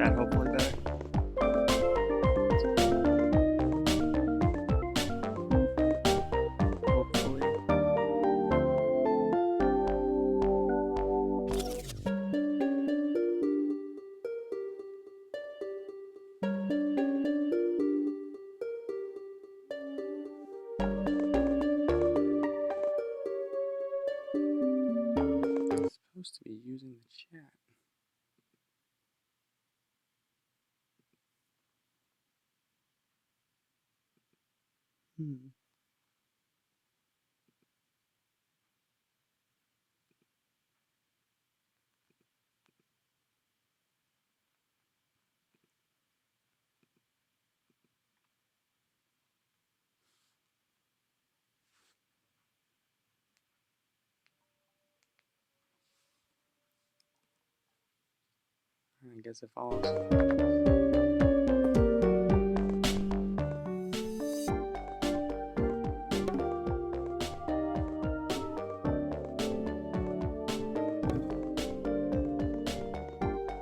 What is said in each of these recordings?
chat hopefully better. Hopefully. I'm supposed to be using the chat. I guess it follows.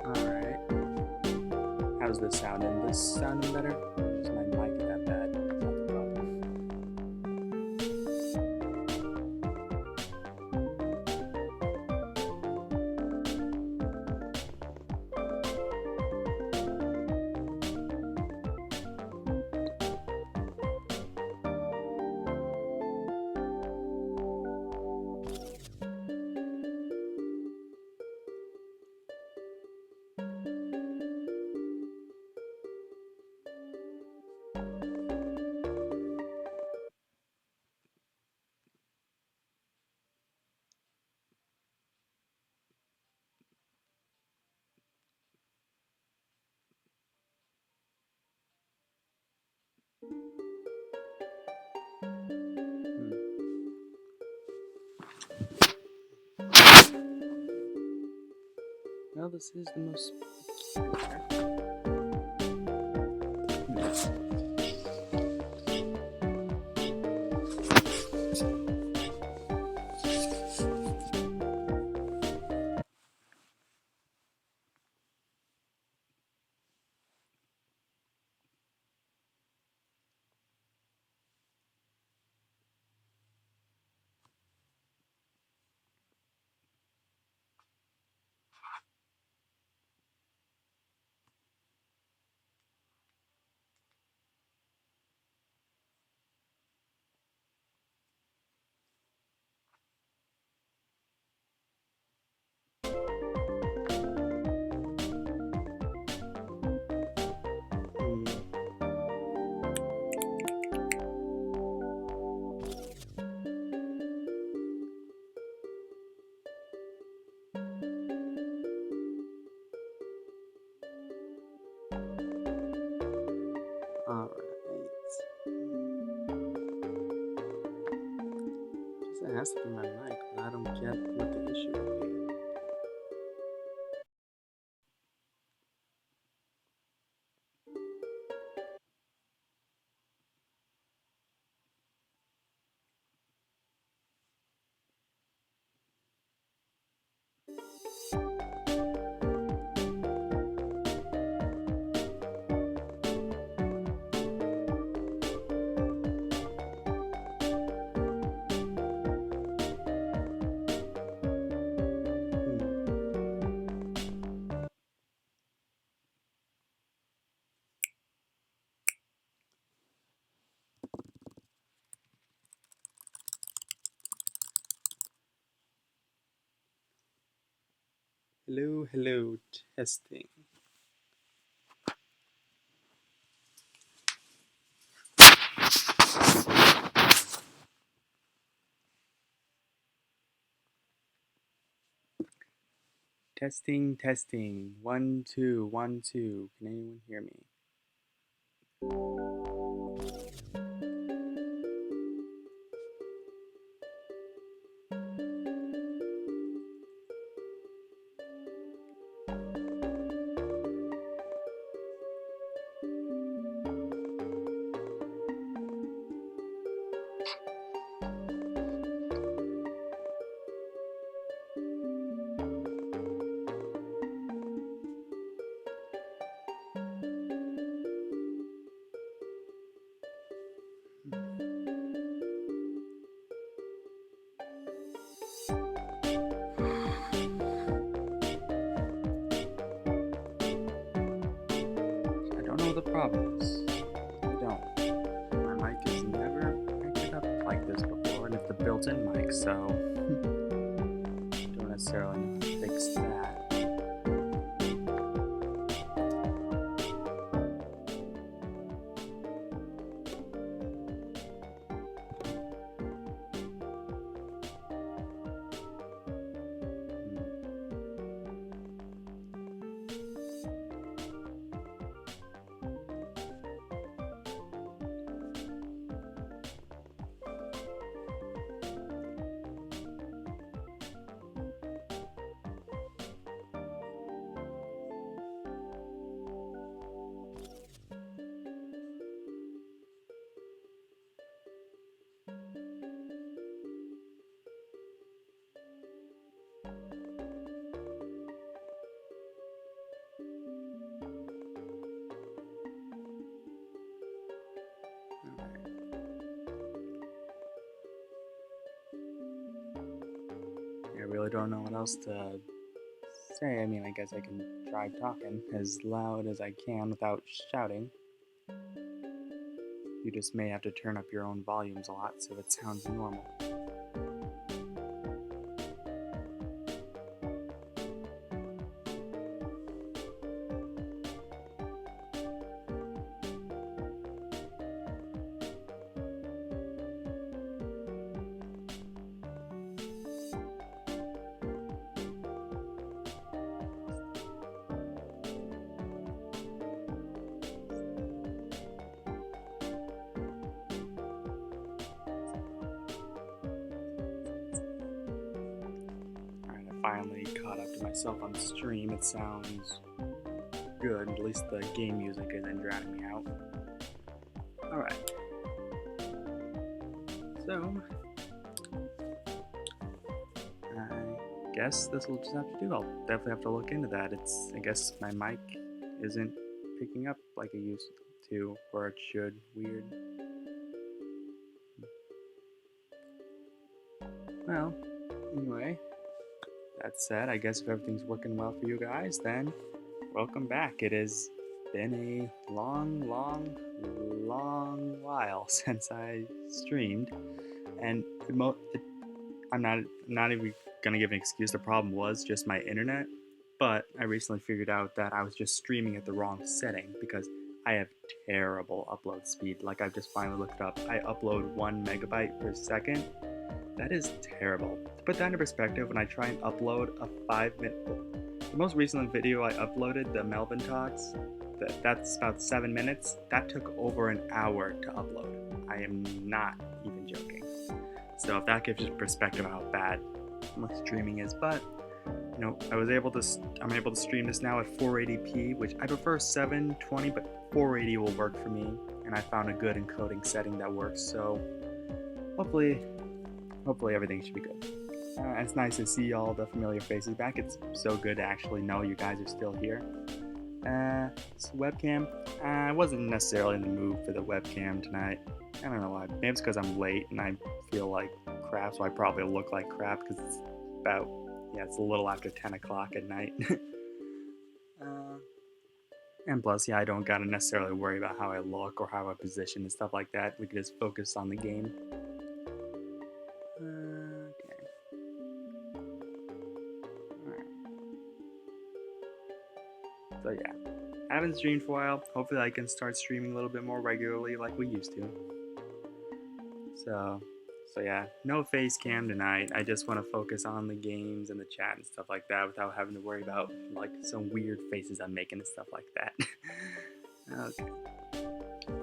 Alright. How's this sounding? This sounding better? Is my mic that bad? That's not the problem. Well, this is the most peculiar. It has to be my mic, but I don't get what the issue would be. Hello, hello, testing. Testing, testing. 1, 2, 1, 2. Can anyone hear me? problem is I don't. My mic has never picked it up like this before, and it's the built-in mic, so don't necessarily know how to fix that. I really don't know what else to say. I mean, I guess I can try talking as loud as I can without shouting. You just may have to turn up your own volumes a lot so it sounds normal. Finally caught up to myself on the stream. It sounds good. At least the game music isn't drowning me out. Alright. So, I guess this will just have to do. I'll definitely have to look into that. I guess my mic isn't picking up like it used to, or it should. Weird. Well, anyway. That said, I guess if everything's working well for you guys, then welcome back. It has been a long while since I streamed, and I'm not even gonna give an excuse. The problem was just my internet, but I recently figured out that I was just streaming at the wrong setting because I have terrible upload speed. Like, I've just finally looked it up. I upload 1 megabyte per second. That is terrible. To put that into perspective, when I try and upload a 5-minute... The most recent video I uploaded, the Melvin Talks, that's about 7 minutes. That took over an hour to upload. I am not even joking. So if that gives you perspective of how bad my streaming is, but you know, I'm able to stream this now at 480p, which I prefer 720, but 480 will work for me, and I found a good encoding setting that works. So hopefully everything should be good. It's nice to see all the familiar faces back. It's so good to actually know you guys are still here. This webcam, I wasn't necessarily in the mood for the webcam tonight. I don't know why. Maybe it's because I'm late and I feel like crap, so I probably look like crap because it's about, it's a little after 10 o'clock at night. And plus, I don't gotta necessarily worry about how I look or how I position and stuff like that. We can just focus on the game. So yeah, I haven't streamed for a while. Hopefully I can start streaming a little bit more regularly like we used to. So yeah, no face cam tonight. I just want to focus on the games and the chat and stuff like that without having to worry about like some weird faces I'm making and stuff like that. Okay.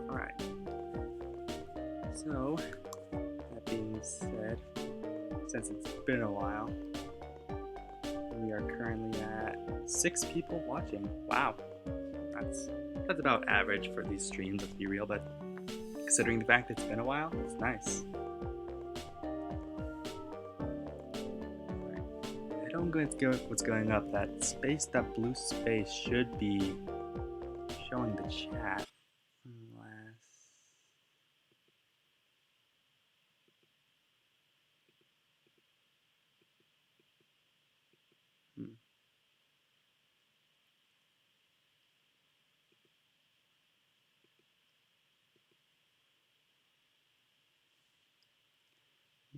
Alright. So, that being said, since it's been a while, we are currently at 6 people watching. Wow, that's about average for these streams, let's be real, but considering the fact that it's been a while, it's nice. I don't get what's going up. That space, that blue space should be showing the chat.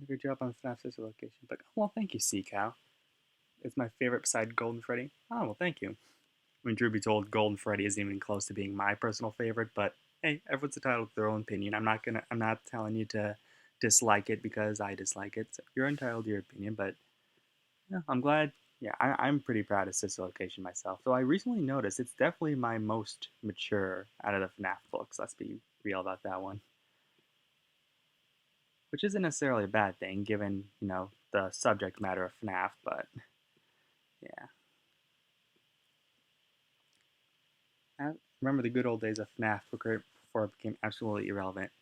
Good job on the FNAF sister location. But well, thank you, Sea Cow. It's my favorite beside Golden Freddy. Oh well, thank you. I mean, truth be told, Golden Freddy isn't even close to being my personal favorite. But hey, everyone's entitled to their own opinion. I'm not telling you to dislike it because I dislike it. So you're entitled to your opinion. But yeah, I'm glad. Yeah, I'm pretty proud of Sister Location myself. Though I recently noticed it's definitely my most mature out of the FNAF books. Let's be real about that one. Which isn't necessarily a bad thing, given the subject matter of FNAF. But yeah, I remember the good old days of FNAF before it became absolutely irrelevant.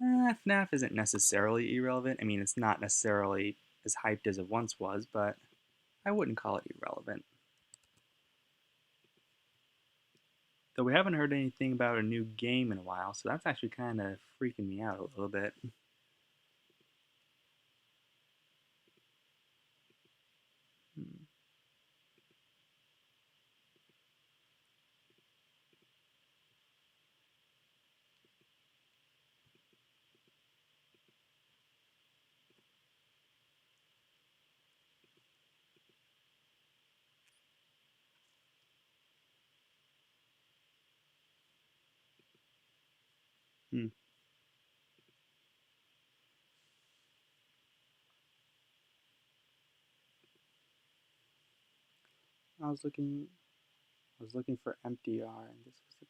FNAF isn't necessarily irrelevant. I mean, it's not necessarily as hyped as it once was, but I wouldn't call it irrelevant. Though we haven't heard anything about a new game in a while, so that's actually kind of freaking me out a little bit. Hmm. Hmm. I was looking. I was looking for MDR, and this was the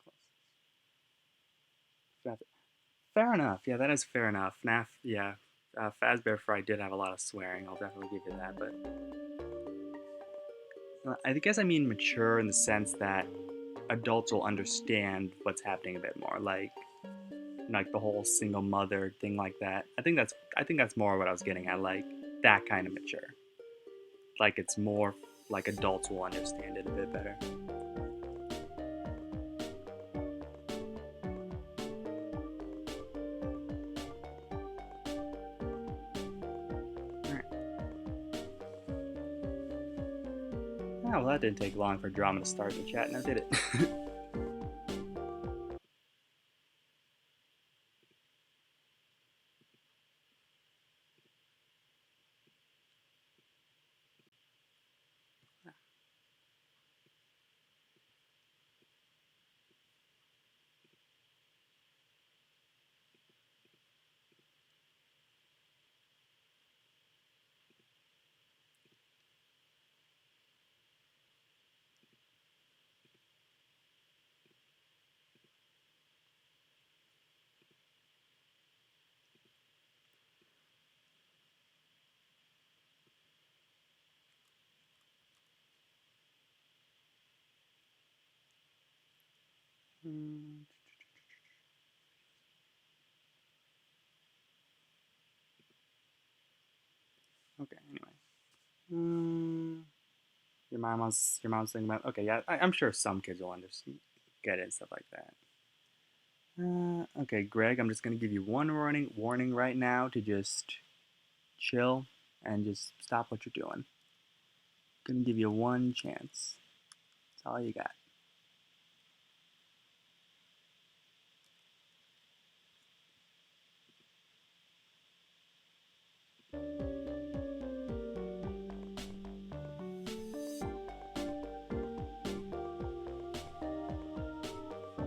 closest. Fair enough. Yeah, that is fair enough. FNAF. Yeah, Fazbear Fry did have a lot of swearing. I'll definitely give you that. But I guess I mean mature in the sense that adults will understand what's happening a bit more, like the whole single mother thing like that. I think that's more what I was getting at, like that kind of mature. Like it's more like adults will understand it a bit better. All right. Oh, well, that didn't take long for drama to start in the chat, now did it? Hmm, okay. Anyway. Hmm. Your mom's thinking about. Okay, yeah, I'm sure some kids will understand, get it and stuff like that. Okay, Greg, I'm just gonna give you one warning right now to just chill and just stop what you're doing. Gonna give you one chance. That's all you got.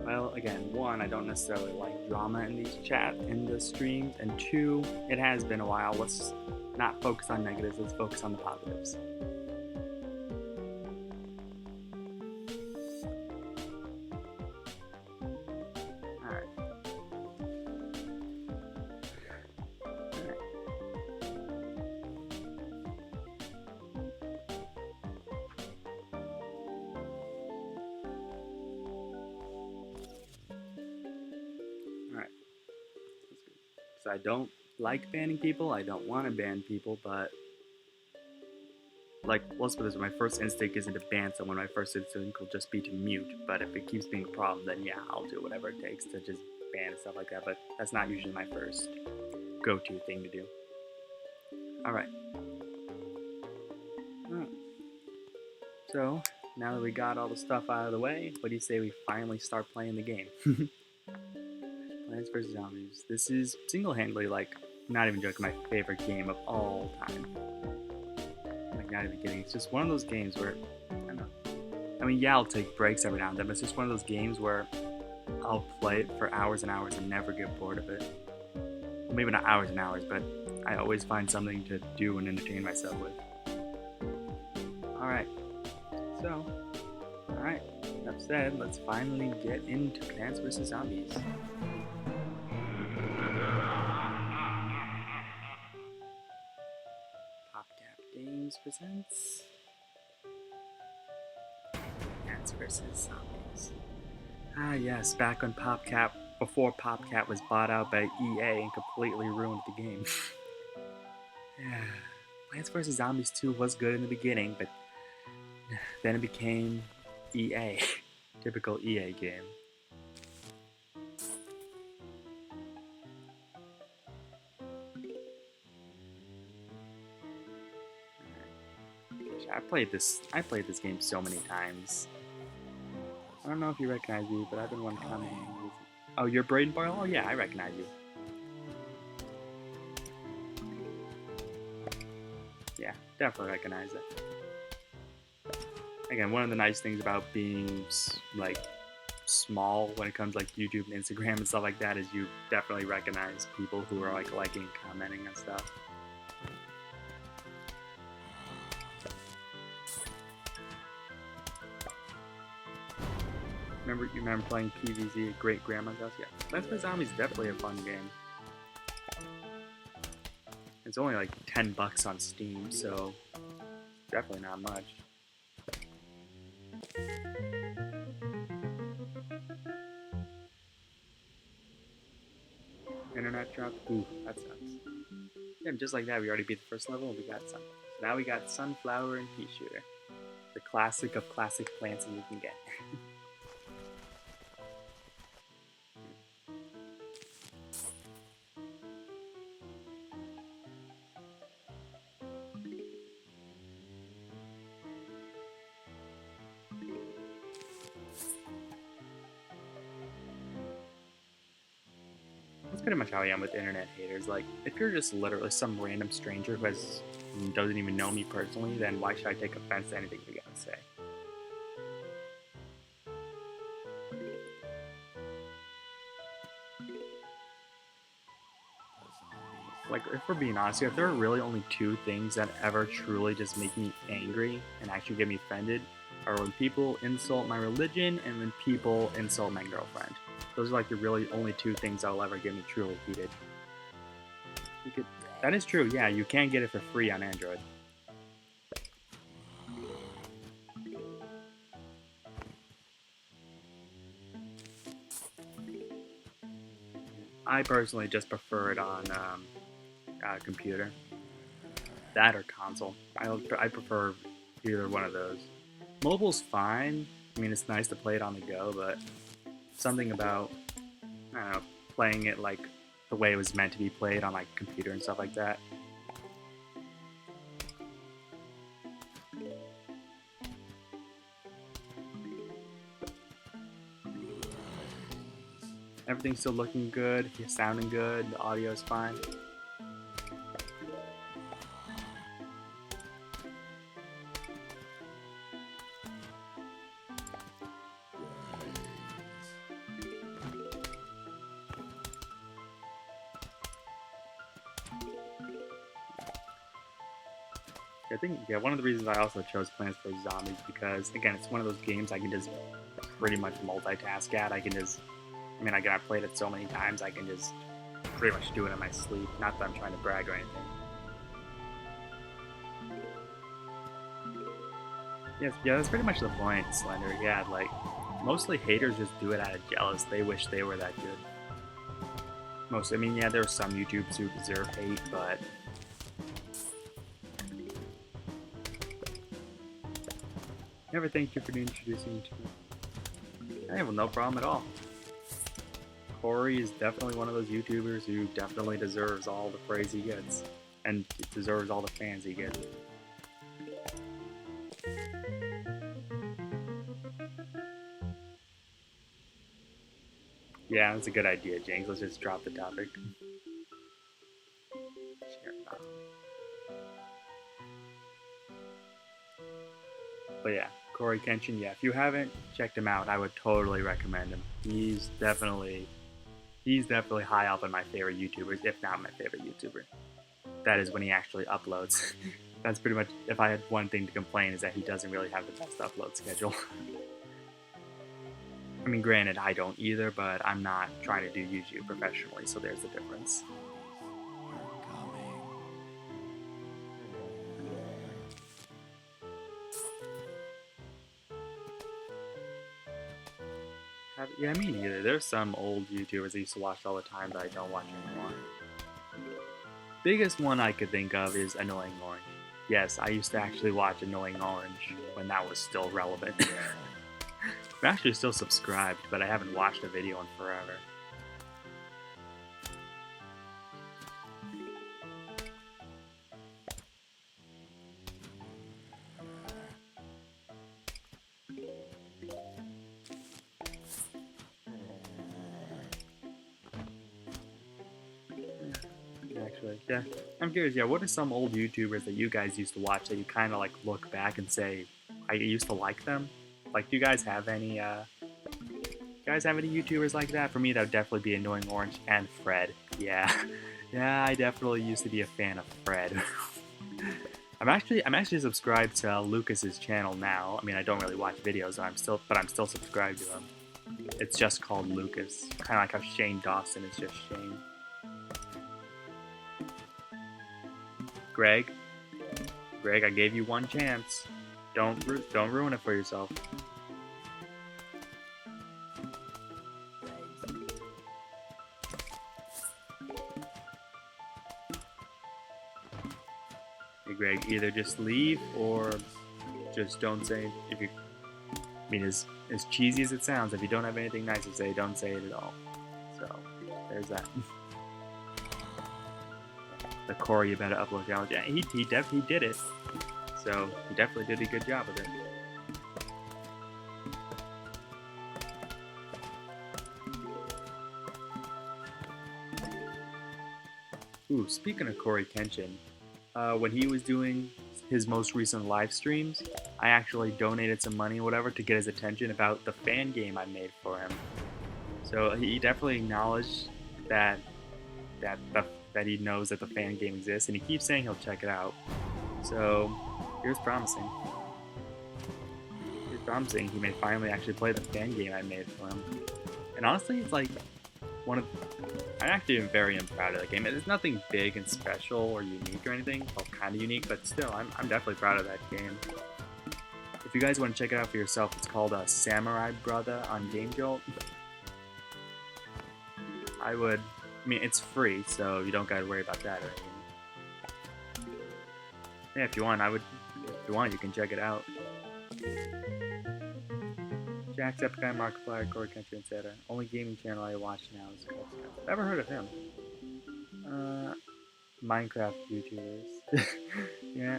Well, again, one, I don't necessarily like drama in the streams, and two, it has been a while. Let's not focus on negatives. Let's focus on the positives. All right. All right. All right. That's good. So I don't like banning people. I don't want to ban people, but like, let's put this way, my first instinct isn't to ban someone. My first instinct will just be to mute. But if it keeps being a problem, then yeah, I'll do whatever it takes to just ban and stuff like that. But that's not usually my first go-to thing to do. All right. All right. So now that we got all the stuff out of the way, what do you say we finally start playing the game? Plants vs Zombies. This is single-handedly like not even joking, my favorite game of all time. Like, not even kidding. It's just one of those games where, I don't know. I mean, yeah, I'll take breaks every now and then, but it's just one of those games where I'll play it for hours and hours and never get bored of it. Well, maybe not hours and hours, but I always find something to do and entertain myself with. Alright, so, alright, enough said, let's finally get into Plants vs. Zombies. PopCap Games presents Plants vs. Zombies. Ah yes, back when PopCap, before PopCap was bought out by EA and completely ruined the game. Yeah. Plants vs. Zombies 2 was good in the beginning, but then it became EA. Typical EA game. I played this game so many times. I don't know if you recognize me, but I've been one coming. Oh, you're Braden Boyle? Oh yeah, I recognize you. Yeah, definitely recognize it. Again, one of the nice things about being like small when it comes like YouTube and Instagram and stuff like that is you definitely recognize people who are like liking, commenting and stuff. You remember playing PvZ at Great Grandma's house? Yeah, Plants vs. Zombies is definitely a fun game. It's only like $10 on Steam, so definitely not much. Internet dropped. Ooh, that sucks. Yeah, just like that, we already beat the first level and we got sun. So now we got Sunflower and Pea Shooter. The classic of classic plants that you can get. That's pretty much how I am with internet haters. Like, if you're just literally some random stranger who doesn't even know me personally, then why should I take offense to anything you gotta say? Like, if we're being honest here, if there are really only two things that ever truly just make me angry and actually get me offended, are when people insult my religion and when people insult my girlfriend. Those are like the really only two things that'll ever get me truly heated. That is true, yeah, you can get it for free on Android. I personally just prefer it on computer. That or console. I prefer either one of those. Mobile's fine. I mean, it's nice to play it on the go, but something about, I don't know, playing it like the way it was meant to be played on like computer and stuff like that. Everything's still looking good, it's sounding good, the audio is fine. I think, yeah, one of the reasons I also chose Plants vs. Zombies because, again, it's one of those games I can just pretty much multitask at. I mean, again, I've played it so many times, I can just pretty much do it in my sleep. Not that I'm trying to brag or anything. Yes, yeah, that's pretty much the point, Slender. Yeah, like, mostly haters just do it out of jealous. They wish they were that good. I mean, yeah, there are some YouTubers who deserve hate, but never thank you for introducing me to me. I have no problem at all. Corey is definitely one of those YouTubers who definitely deserves all the praise he gets, and deserves all the fans he gets. Yeah, that's a good idea, James. Let's just drop the topic. But yeah, Corey Kenshin, yeah, if you haven't checked him out, I would totally recommend him. He's definitely high up on my favorite YouTubers, if not my favorite YouTuber. That is when he actually uploads. That's pretty much, if I had one thing to complain, is that he doesn't really have the best upload schedule. I mean, granted, I don't either, but I'm not trying to do YouTube professionally, so there's the difference. Yeah, me neither. There's some old YouTubers I used to watch all the time that I don't watch anymore. Biggest one I could think of is Annoying Orange. Yes, I used to actually watch Annoying Orange when that was still relevant. I'm actually still subscribed, but I haven't watched a video in forever. Actually, yeah. I'm curious, yeah, what are some old YouTubers that you guys used to watch that you kind of like look back and say, I used to like them? Like, do you guys have any YouTubers like that? For me, that would definitely be Annoying Orange and Fred. Yeah. Yeah, I definitely used to be a fan of Fred. I'm actually subscribed to Lucas's channel now. I mean, I don't really watch videos, but I'm still subscribed to him. It's just called Lucas, kind of like how Shane Dawson is just Shane. Greg, I gave you one chance. Don't ruin it for yourself. Hey, Greg, either just leave or just don't say. I mean, as cheesy as it sounds, if you don't have anything nice to say, don't say it at all. So, there's that. The Corey, you better upload challenge. Yeah, he did it. So he definitely did a good job of it. Ooh, speaking of Corey Kenshin, when he was doing his most recent live streams, I actually donated some money or whatever to get his attention about the fan game I made for him. So he definitely acknowledged that he knows that the fan game exists, and he keeps saying he'll check it out. So here's promising. Here's promising he may finally actually play the fan game I made for him. And honestly, it's like I actually am very proud of the game. It's nothing big and special or unique or anything. Well, kind of unique, but still, I'm definitely proud of that game. If you guys want to check it out for yourself, it's called Samurai Brother on Game Jolt. I mean, it's free, so you don't gotta worry about that or anything. Yeah, if you want, you can check it out. Jacksepticeye, Markiplier, Corey Kenshin, etc. Only gaming channel I watch now is Cubscout. Never heard of him. Minecraft YouTubers. yeah,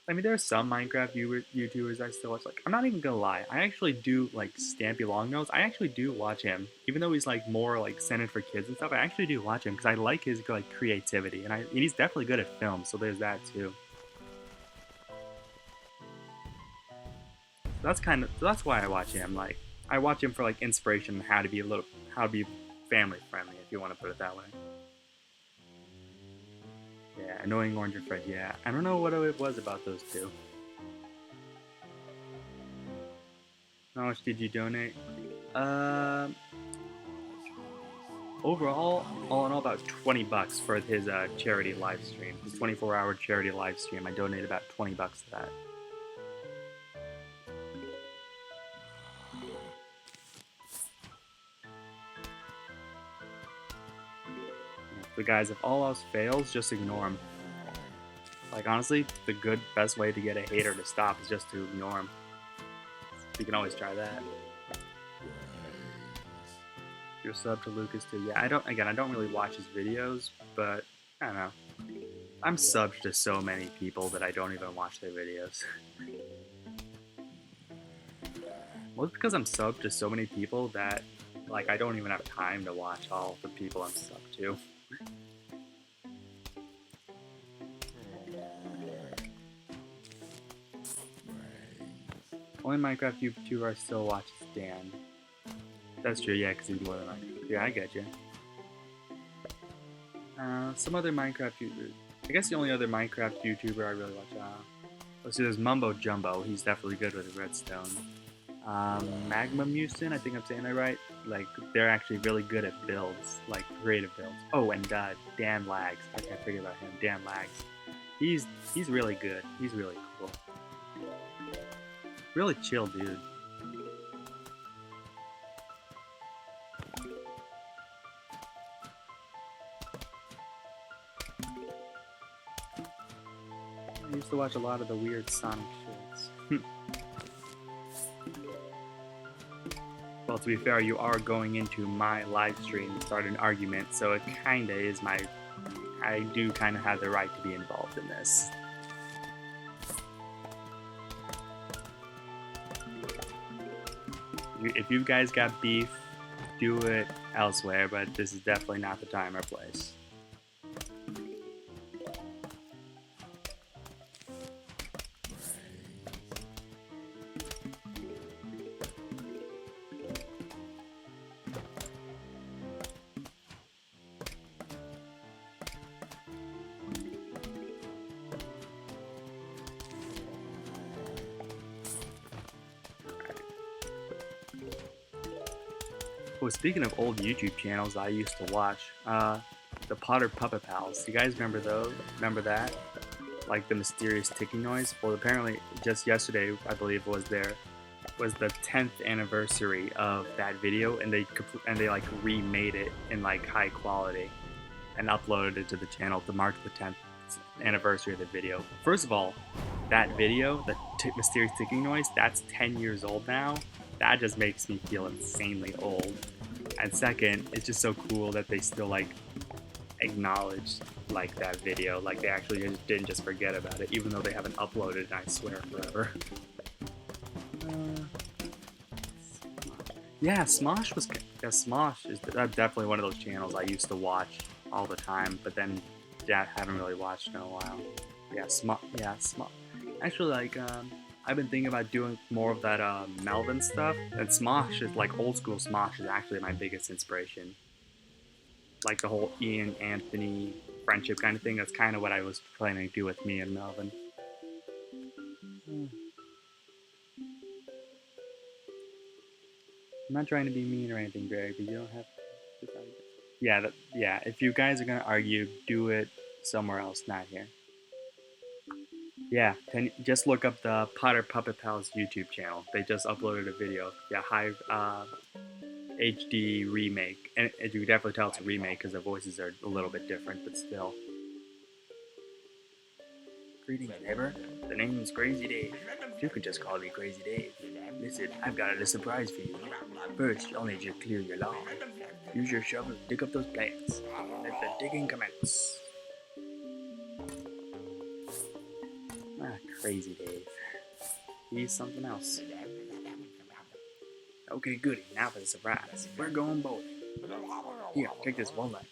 I mean, there's some Minecraft YouTubers I still watch. Like, I'm not even gonna lie, I actually do like Stampy Longnose. I actually do watch him, even though he's like more like centered for kids and stuff. I actually do watch him because I like his like creativity, and he's definitely good at film. So there's that too. That's why I watch him. Like, I watch him for like inspiration on how to be family friendly, if you want to put it that way. Yeah, Annoying Orange and Fred. Yeah, I don't know what it was about those two. How much did you donate? Overall, all in all, about $20 for his charity live stream. His 24-hour charity live stream. I donated about $20 to that. But guys, if all else fails, just ignore him. Like, honestly, the best way to get a hater to stop is just to ignore him. You can always try that. You're sub to Lucas too. Yeah, I don't really watch his videos, but I don't know. I'm subbed to so many people that I don't even watch their videos. Well, it's because I'm subbed to so many people that, like, I don't even have time to watch all the people I'm subbed to. Only Minecraft YouTuber I still watch is Dan. That's true, yeah, because he's more than Minecraft. Yeah, I get you. Some other Minecraft YouTubers. I guess the only other Minecraft YouTuber I really watch. Let's see, there's Mumbo Jumbo. He's definitely good with redstone. Magma Musin, I think I'm saying that right. Like, they're actually really good at builds, like creative builds. Oh, and Dan Lags. I can't forget about him. Dan Lags. He's really good. He's really cool. Really chill dude. I used to watch a lot of the weird Sonic shits. Well, to be fair, you are going into my live stream and start an argument, so it kinda is my... I do kinda have the right to be involved in this. If you guys got beef, do it elsewhere, but this is definitely not the time or place. Well, speaking of old YouTube channels I used to watch, the Potter Puppet Pals. Do you guys remember those? Remember that? Like the mysterious ticking noise? Well, apparently just yesterday, I believe, was the 10th anniversary of that video, and they like remade it in like high quality and uploaded it to the channel to mark the 10th anniversary of the video. First of all, that video, the mysterious ticking noise, that's 10 years old now. That just makes me feel insanely old. And second, it's just so cool that they still like acknowledge like that video. Like they actually didn't just forget about it, even though they haven't uploaded it, I swear, forever. Yeah, Smosh was... Yeah, Smosh is definitely one of those channels I used to watch all the time, but then yeah, I haven't really watched in a while. Yeah, Smosh. Actually, like, I've been thinking about doing more of that Melvin stuff, and Smosh is like old school Smosh is actually my biggest inspiration. Like the whole Ian Anthony friendship kind of thing. That's kind of what I was planning to do with me and Melvin. I'm not trying to be mean or anything, Greg, but you don't have to. Yeah. If you guys are gonna argue, do it somewhere else, not here. Yeah, just look up the Potter Puppet Pals YouTube channel. They just uploaded a video. Yeah, high HD remake. And you can definitely tell it's a remake because the voices are a little bit different, but still. Greetings, neighbor. The name's Crazy Dave. You can just call me Crazy Dave. Listen, I've got a surprise for you. First, you'll need to clear your lawn. Use your shovel to dig up those plants. Let the digging commence. Crazy Dave. He's something else. Okay, goody. Now for the surprise. We're going bowling. Here, take this walnut.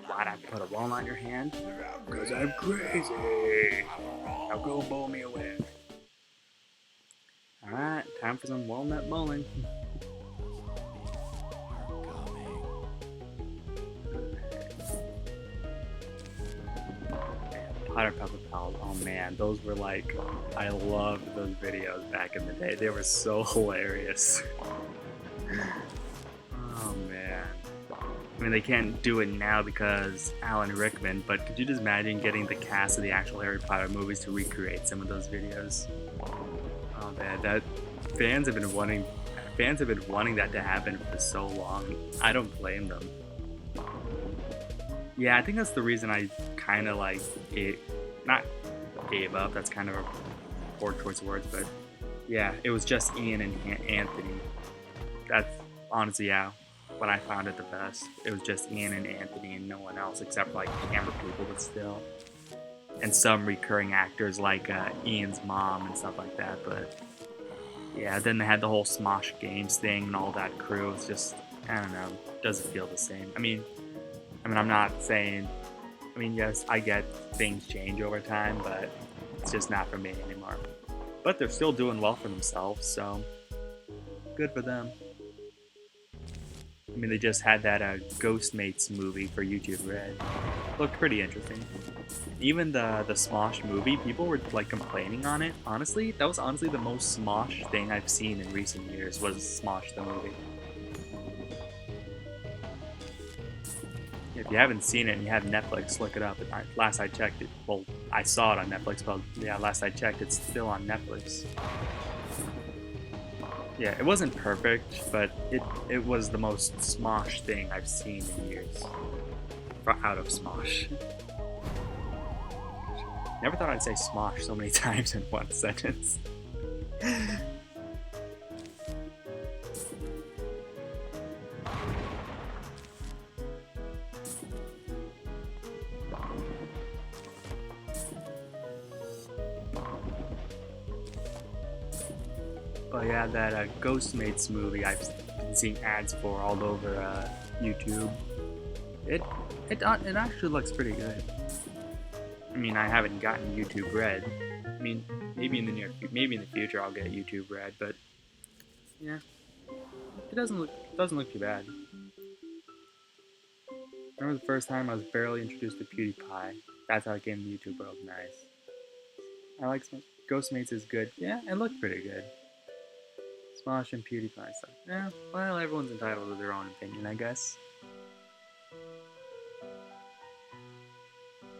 Why'd I put a walnut in your hand? Because I'm crazy. Now go bowl me away. Alright, time for some walnut bowling. Potter Puppet Pals, oh man, those were like, I loved those videos back in the day. They were so hilarious. Oh man. I mean, they can't do it now because Alan Rickman, but could you just imagine getting the cast of the actual Harry Potter movies to recreate some of those videos? Oh man, fans have been wanting that to happen for so long. I don't blame them. Yeah, I think that's the reason I kind of like not gave up. That's kind of a poor choice of words, but yeah, it was just Ian and Anthony. That's honestly, yeah, what I found it the best. It was just Ian and Anthony and no one else except for like camera people, but still, and some recurring actors like Ian's mom and stuff like that. But yeah, then they had the whole Smosh Games thing and all that crew. It's just, I don't know, doesn't feel the same. I mean, I'm not saying, yes, I get things change over time, but it's just not for me anymore. but they're still doing well for themselves, so good for them. I mean, they just had that Ghostmates movie for YouTube Red. Looked pretty interesting. Even the Smosh movie, people were like complaining on it. Honestly, that was honestly the most Smosh thing I've seen in recent years was Smosh the movie. If you haven't seen it and you have Netflix, look it up. Last I checked it, well, I saw it on Netflix, but yeah, last I checked, it's still on Netflix. Yeah, it wasn't perfect, but it was the most Smosh thing I've seen in years. Out of Smosh. Never thought I'd say Smosh so many times in one sentence. But yeah, that Ghostmates movie I've been seeing ads for all over YouTube. It actually looks pretty good. I mean, I haven't gotten YouTube Red. I mean, maybe in the future I'll get YouTube Red, but yeah, it doesn't look too bad. I remember the first time I was barely introduced to PewDiePie. That's how I came to YouTube world. Nice. I like Ghostmates is good. Yeah, it looked pretty good. Smosh and PewDiePie stuff. Yeah, well, everyone's entitled to their own opinion, I guess.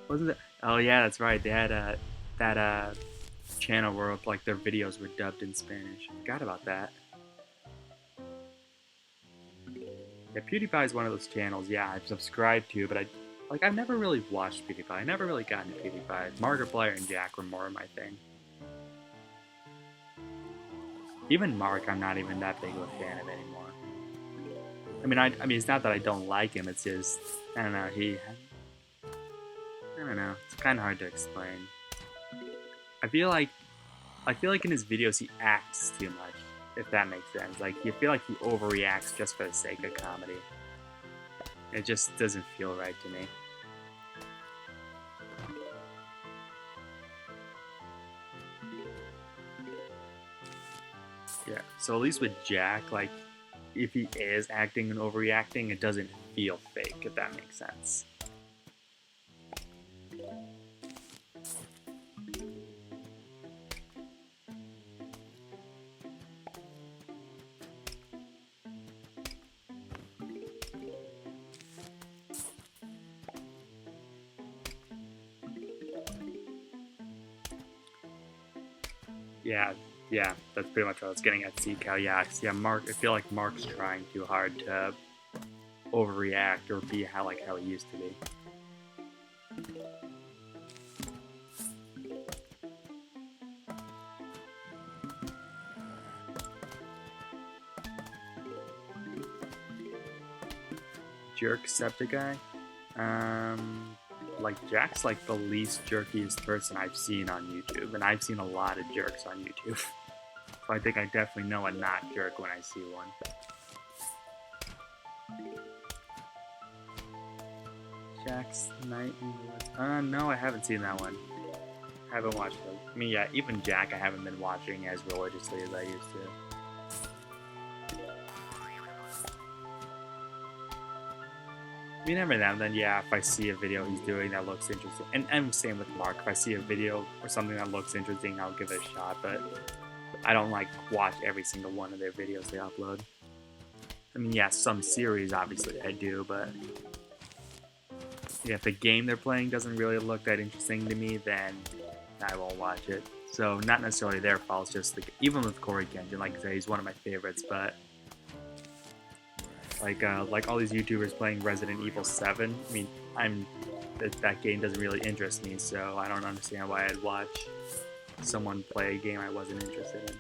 Wasn't it? Oh yeah, that's right. They had that channel where like their videos were dubbed in Spanish. I forgot about that. Yeah, PewDiePie is one of those channels. Yeah, I've subscribed to, but I've never really watched PewDiePie. I never really got into PewDiePie. Markiplier and Jack were more my thing. Even Mark, I'm not even that big of a fan of anymore. I mean, it's not that I don't like him. It's just I don't know. I don't know. It's kind of hard to explain. I feel like in his videos he acts too much, if that makes sense. Like, you feel like he overreacts just for the sake of comedy. It just doesn't feel right to me. Yeah, so at least with Jack, like, if he is acting and overreacting, it doesn't feel fake, if that makes sense. Yeah, that's pretty much what I was getting at, CCal. Yeah, Mark. I feel like Mark's trying too hard to overreact or be how he used to be. Jerkcepticeye? Like, Jack's like the least jerkiest person I've seen on YouTube, and I've seen a lot of jerks on YouTube. So I think I definitely know a not jerk when I see one. Jack's Night in the Woods. No, I haven't seen that one. I haven't watched it. I mean, yeah, even Jack I haven't been watching as religiously as I used to. I mean, every now and then, yeah, if I see a video he's doing that looks interesting, and same with Mark, if I see a video or something that looks interesting, I'll give it a shot, but I don't, like, watch every single one of their videos they upload. I mean, yeah, some series, obviously, I do, but yeah, if the game they're playing doesn't really look that interesting to me, then I won't watch it. So, not necessarily their fault, it's just, even with Corey Kenshin, like I say, he's one of my favorites, but like all these YouTubers playing Resident Evil 7. I mean, that game doesn't really interest me, so I don't understand why I'd watch someone play a game I wasn't interested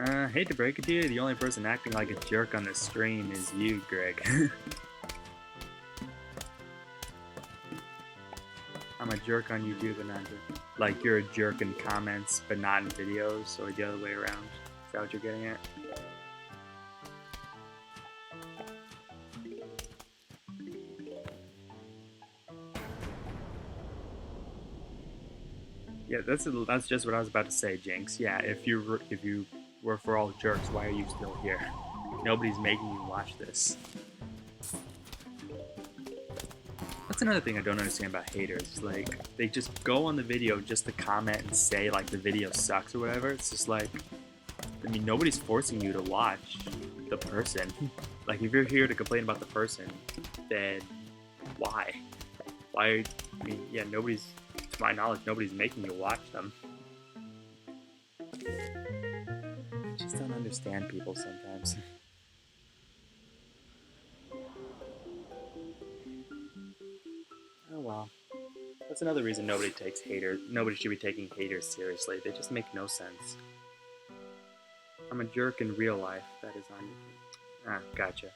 in. Hate to break it to you, the only person acting like a jerk on this stream is you, Greg. I'm a jerk on YouTube and not jerk. Like, you're a jerk in comments, but not in videos, or the other way around. Is that what you're getting at? Yeah, that's just what I was about to say, Jinx. Yeah, if you were for all jerks, why are you still here? Nobody's making you watch this. That's another thing I don't understand about haters. Like, they just go on the video just to comment and say, like, the video sucks or whatever. It's just like, I mean, nobody's forcing you to watch the person. Like, if you're here to complain about the person, then why? Why? I mean, yeah, nobody's, to my knowledge, nobody's making you watch them. I just don't understand people sometimes. Oh well. That's another reason nobody should be taking haters seriously. They just make no sense. I'm a jerk in real life, that is on you. Ah, gotcha.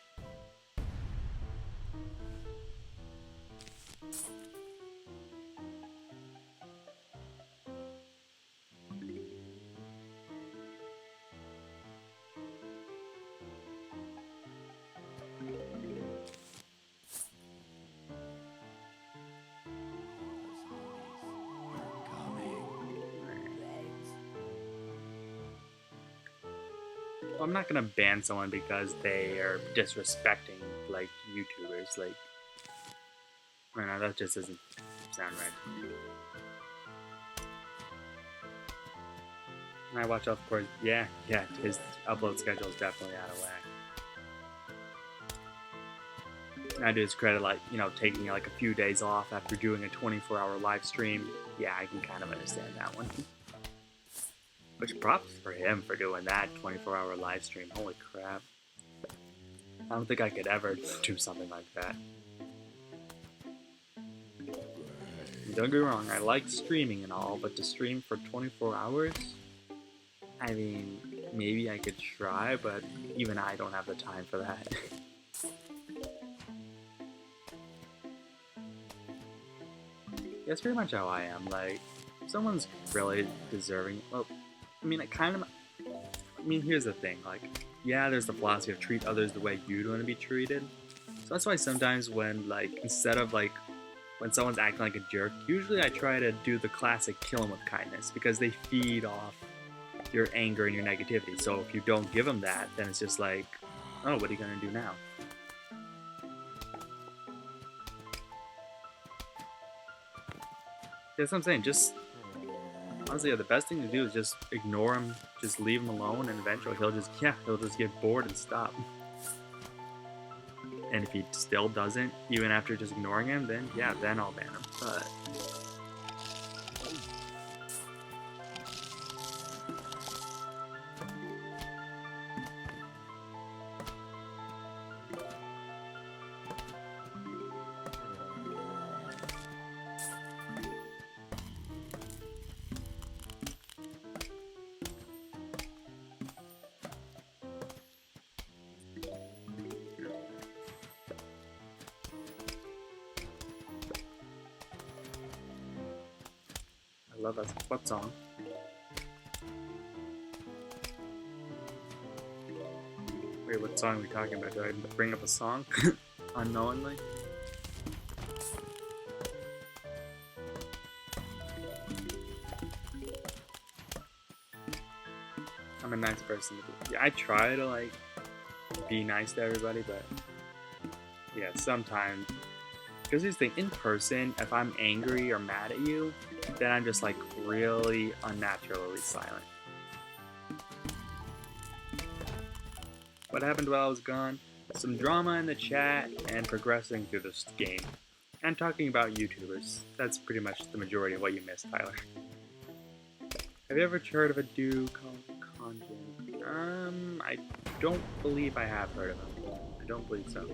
I'm not gonna ban someone because they are disrespecting, like, YouTubers. Like, I don't know, that just doesn't sound right. And I watch, of course, yeah, his upload schedule is definitely out of whack. And I do his credit, like, you know, taking like a few days off after doing a 24-hour live stream. Yeah, I can kind of understand that one. Which props for him for doing that 24-hour live stream. Holy crap. I don't think I could ever do something like that. Don't get me wrong, I like streaming and all, but to stream for 24 hours? I mean, maybe I could try, but even I don't have the time for that. That's pretty much how I am. Like, if someone's really deserving, well, I mean, here's the thing, like, yeah, there's the philosophy of treat others the way you'd want to be treated. So that's why sometimes when, like, instead of, like, when someone's acting like a jerk, usually I try to do the classic kill them with kindness, because they feed off your anger and your negativity. So if you don't give them that, then it's just like, oh, what are you gonna do now? That's what I'm saying, just honestly, yeah, the best thing to do is just ignore him, just leave him alone, and eventually he'll just get bored and stop. And if he still doesn't, even after just ignoring him, then yeah, then I'll ban him. But I love that. What song? Wait, what song are we talking about? Do I bring up a song unknowingly? I'm a nice person. Yeah, I try to like be nice to everybody, but yeah, sometimes. Because here's the thing, in person, if I'm angry or mad at you, then I'm just like really unnaturally silent. What happened while I was gone? Some drama in the chat and progressing through this game. And talking about YouTubers. That's pretty much the majority of what you missed, Tyler. Have you ever heard of a dude called Conjun? I don't believe I have heard of him. I don't believe so.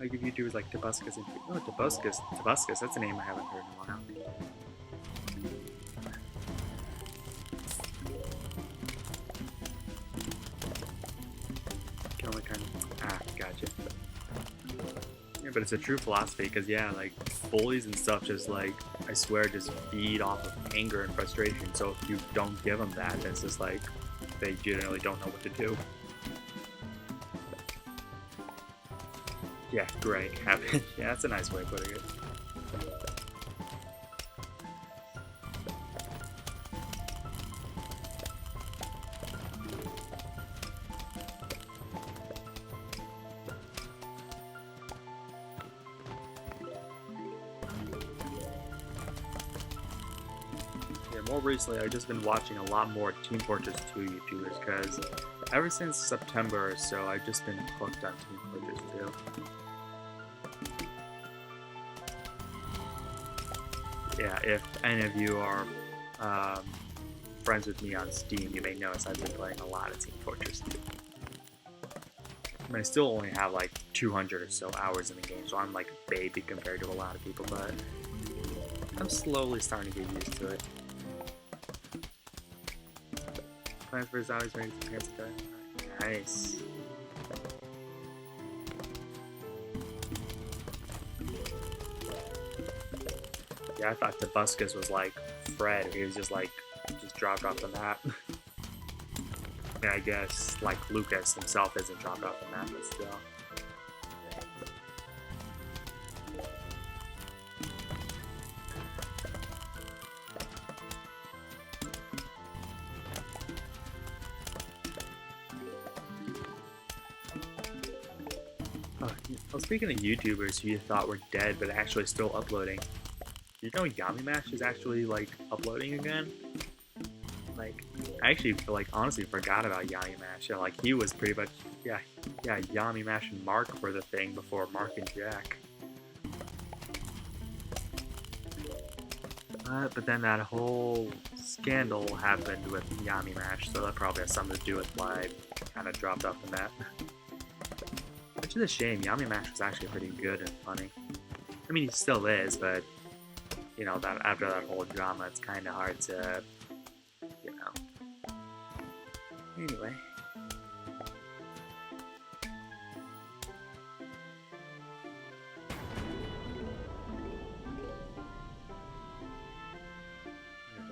Like if YouTubers like Tobuscus and Tobuscus, that's a name I haven't heard in a while. Gotcha. Yeah, but it's a true philosophy because yeah, like bullies and stuff just like I swear just feed off of anger and frustration. So if you don't give them that, then it's just like they generally don't know what to do. Yeah, Greg. Yeah, that's a nice way of putting it. Yeah, more recently, I've just been watching a lot more Team Fortress 2 YouTubers because ever since September or so, I've just been hooked on Team Fortress 2. Yeah, if any of you are um, friends with me on Steam, you may notice I've been playing a lot of Team Fortress 2. I mean, I still only have like 200 or so hours in the game, so I'm like a baby compared to a lot of people, but I'm slowly starting to get used to it. Plans for Zombies ready to Pants Attack. Nice. Yeah, I thought Tobuscus was like Fred. He was just like, just dropped off the map. I mean, I guess like Lucas himself isn't dropped off the map, but still. Well, speaking of YouTubers who you thought were dead but actually still uploading, you know Yamimash is actually like uploading again? Like, I actually like honestly forgot about Yamimash. Yeah, like he was pretty much yeah, Yamimash and Mark were the thing before Mark and Jack. But then that whole scandal happened with Yamimash, so that probably has something to do with why I kind of dropped off the map. Which is a shame. Yamimash was actually pretty good and funny. I mean, he still is, but you know, that after that whole drama, it's kind of hard to, you know. Anyway.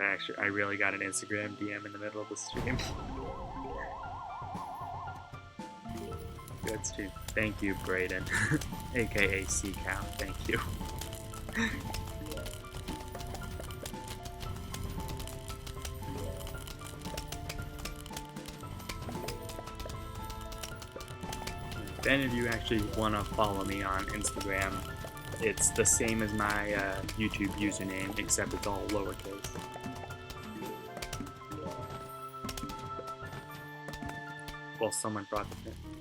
Actually, I really got an Instagram DM in the middle of the stream. Good stream. Thank you, Brayden. AKA C-Cow. Thank you. If any of you actually want to follow me on Instagram, it's the same as my YouTube username, except it's all lowercase. Well, someone brought the...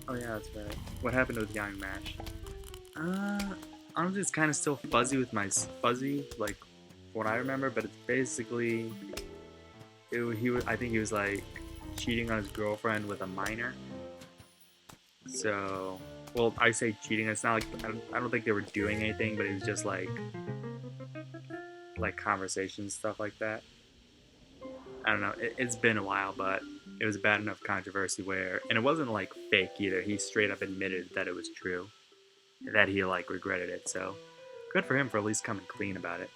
Oh yeah, that's right. What happened with Yamimash? Honestly, it's kind of still fuzzy with my like what I remember, but it's basically I think he was like cheating on his girlfriend with a minor. So, well, I say cheating. It's not like I don't think they were doing anything, but it was just like conversations, stuff like that. I don't know. It's been a while, but it was a bad enough controversy where, and it wasn't like fake either. He straight up admitted that it was true, that he like regretted it. So, good for him for at least coming clean about it.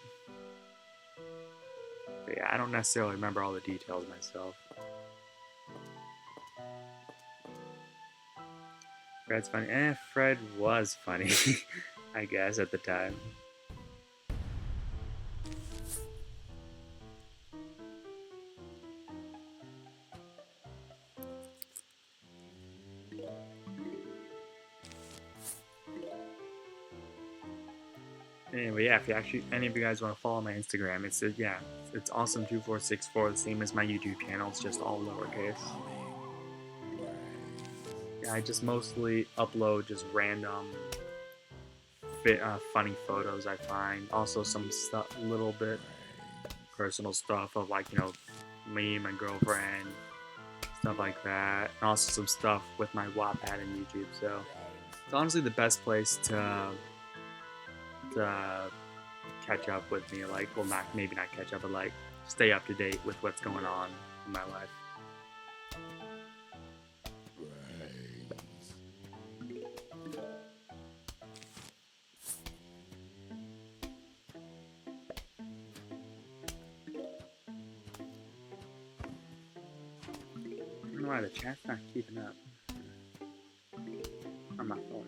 But yeah, I don't necessarily remember all the details myself. Fred's funny. Fred was funny, I guess, at the time. Anyway, yeah, if you actually any of you guys want to follow my Instagram, it's awesome2464, the same as my YouTube channel. It's just all lowercase. Yeah, I just mostly upload just random, funny photos I find. Also some stuff, little bit personal stuff of like me, my girlfriend, stuff like that, and also some stuff with my Wattpad and YouTube. So it's honestly the best place to catch up with me, like, well, maybe not catch up, but like stay up to date with what's going on in my life. I don't know why the chat's not keeping up on my phone.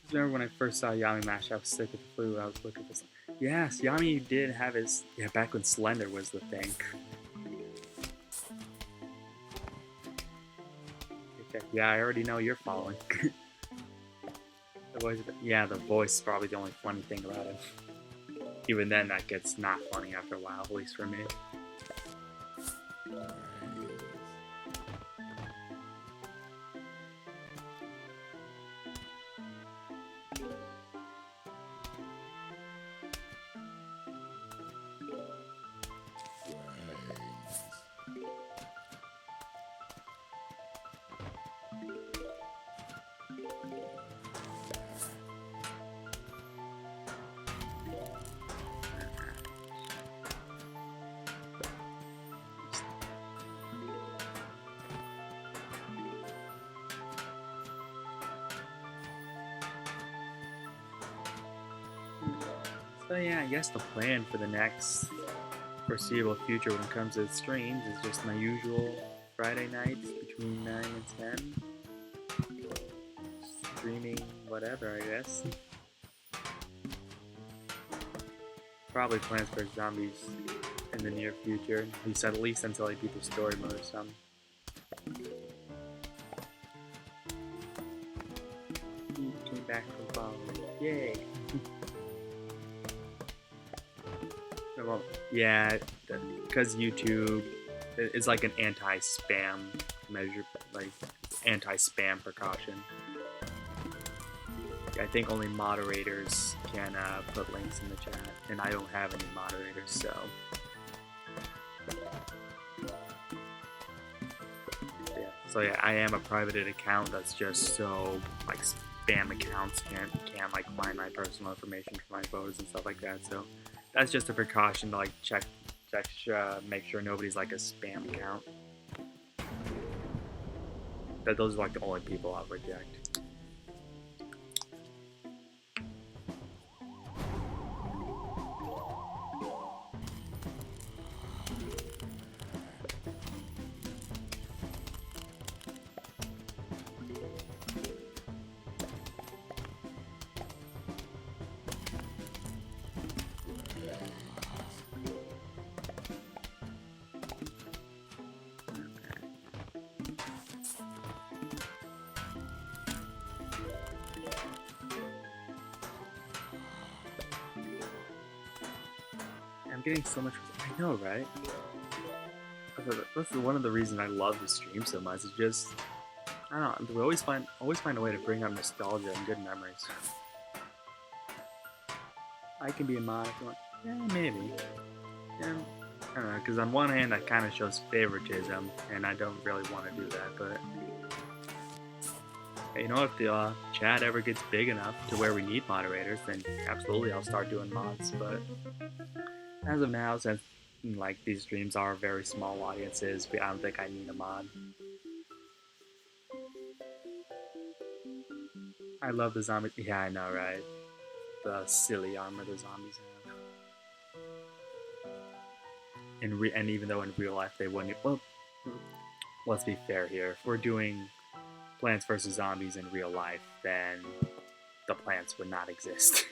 I remember when I first saw Yamimash, I was sick of the flu. I was looking for something. Yes, Yami did have his, yeah, back when Slender was the thing. Okay, yeah, I already know you're following. The voice, yeah, the voice is probably the only funny thing about it. Even then, that gets not funny after a while, at least for me. So yeah, I guess the plan for the next foreseeable future when it comes to streams is just my usual Friday nights between 9 and 10. Streaming whatever, I guess. Probably Plants vs. Zombies in the near future. At least until I beat the story mode or something. He came back from following. Yay! Well, yeah, because YouTube is like an anti-spam measure, like anti-spam precaution. I think only moderators can put links in the chat, and I don't have any moderators, so. Yeah, so yeah, I am a privated account that's just so like spam accounts can't like find my personal information for my photos and stuff like that. So that's just a precaution to like check make sure nobody's like a spam account. That those are like the only people I'll reject. I'm getting so much. I know, right? That's one of the reasons I love the stream so much. It's just I don't know. We always find a way to bring up nostalgia and good memories. I can be a mod if you want. Yeah, maybe. Yeah, I don't know. Because on one hand, that kind of shows favoritism, and I don't really want to do that. But you know, if the chat ever gets big enough to where we need moderators, then absolutely I'll start doing mods. But as of now, since like these streams are very small audiences, I don't think I need a mod. I love the zombies. Yeah, I know, right? The silly armor the zombies have. And even though in real life they wouldn't. Well, let's be fair here. If we're doing Plants vs. Zombies in real life, then the plants would not exist.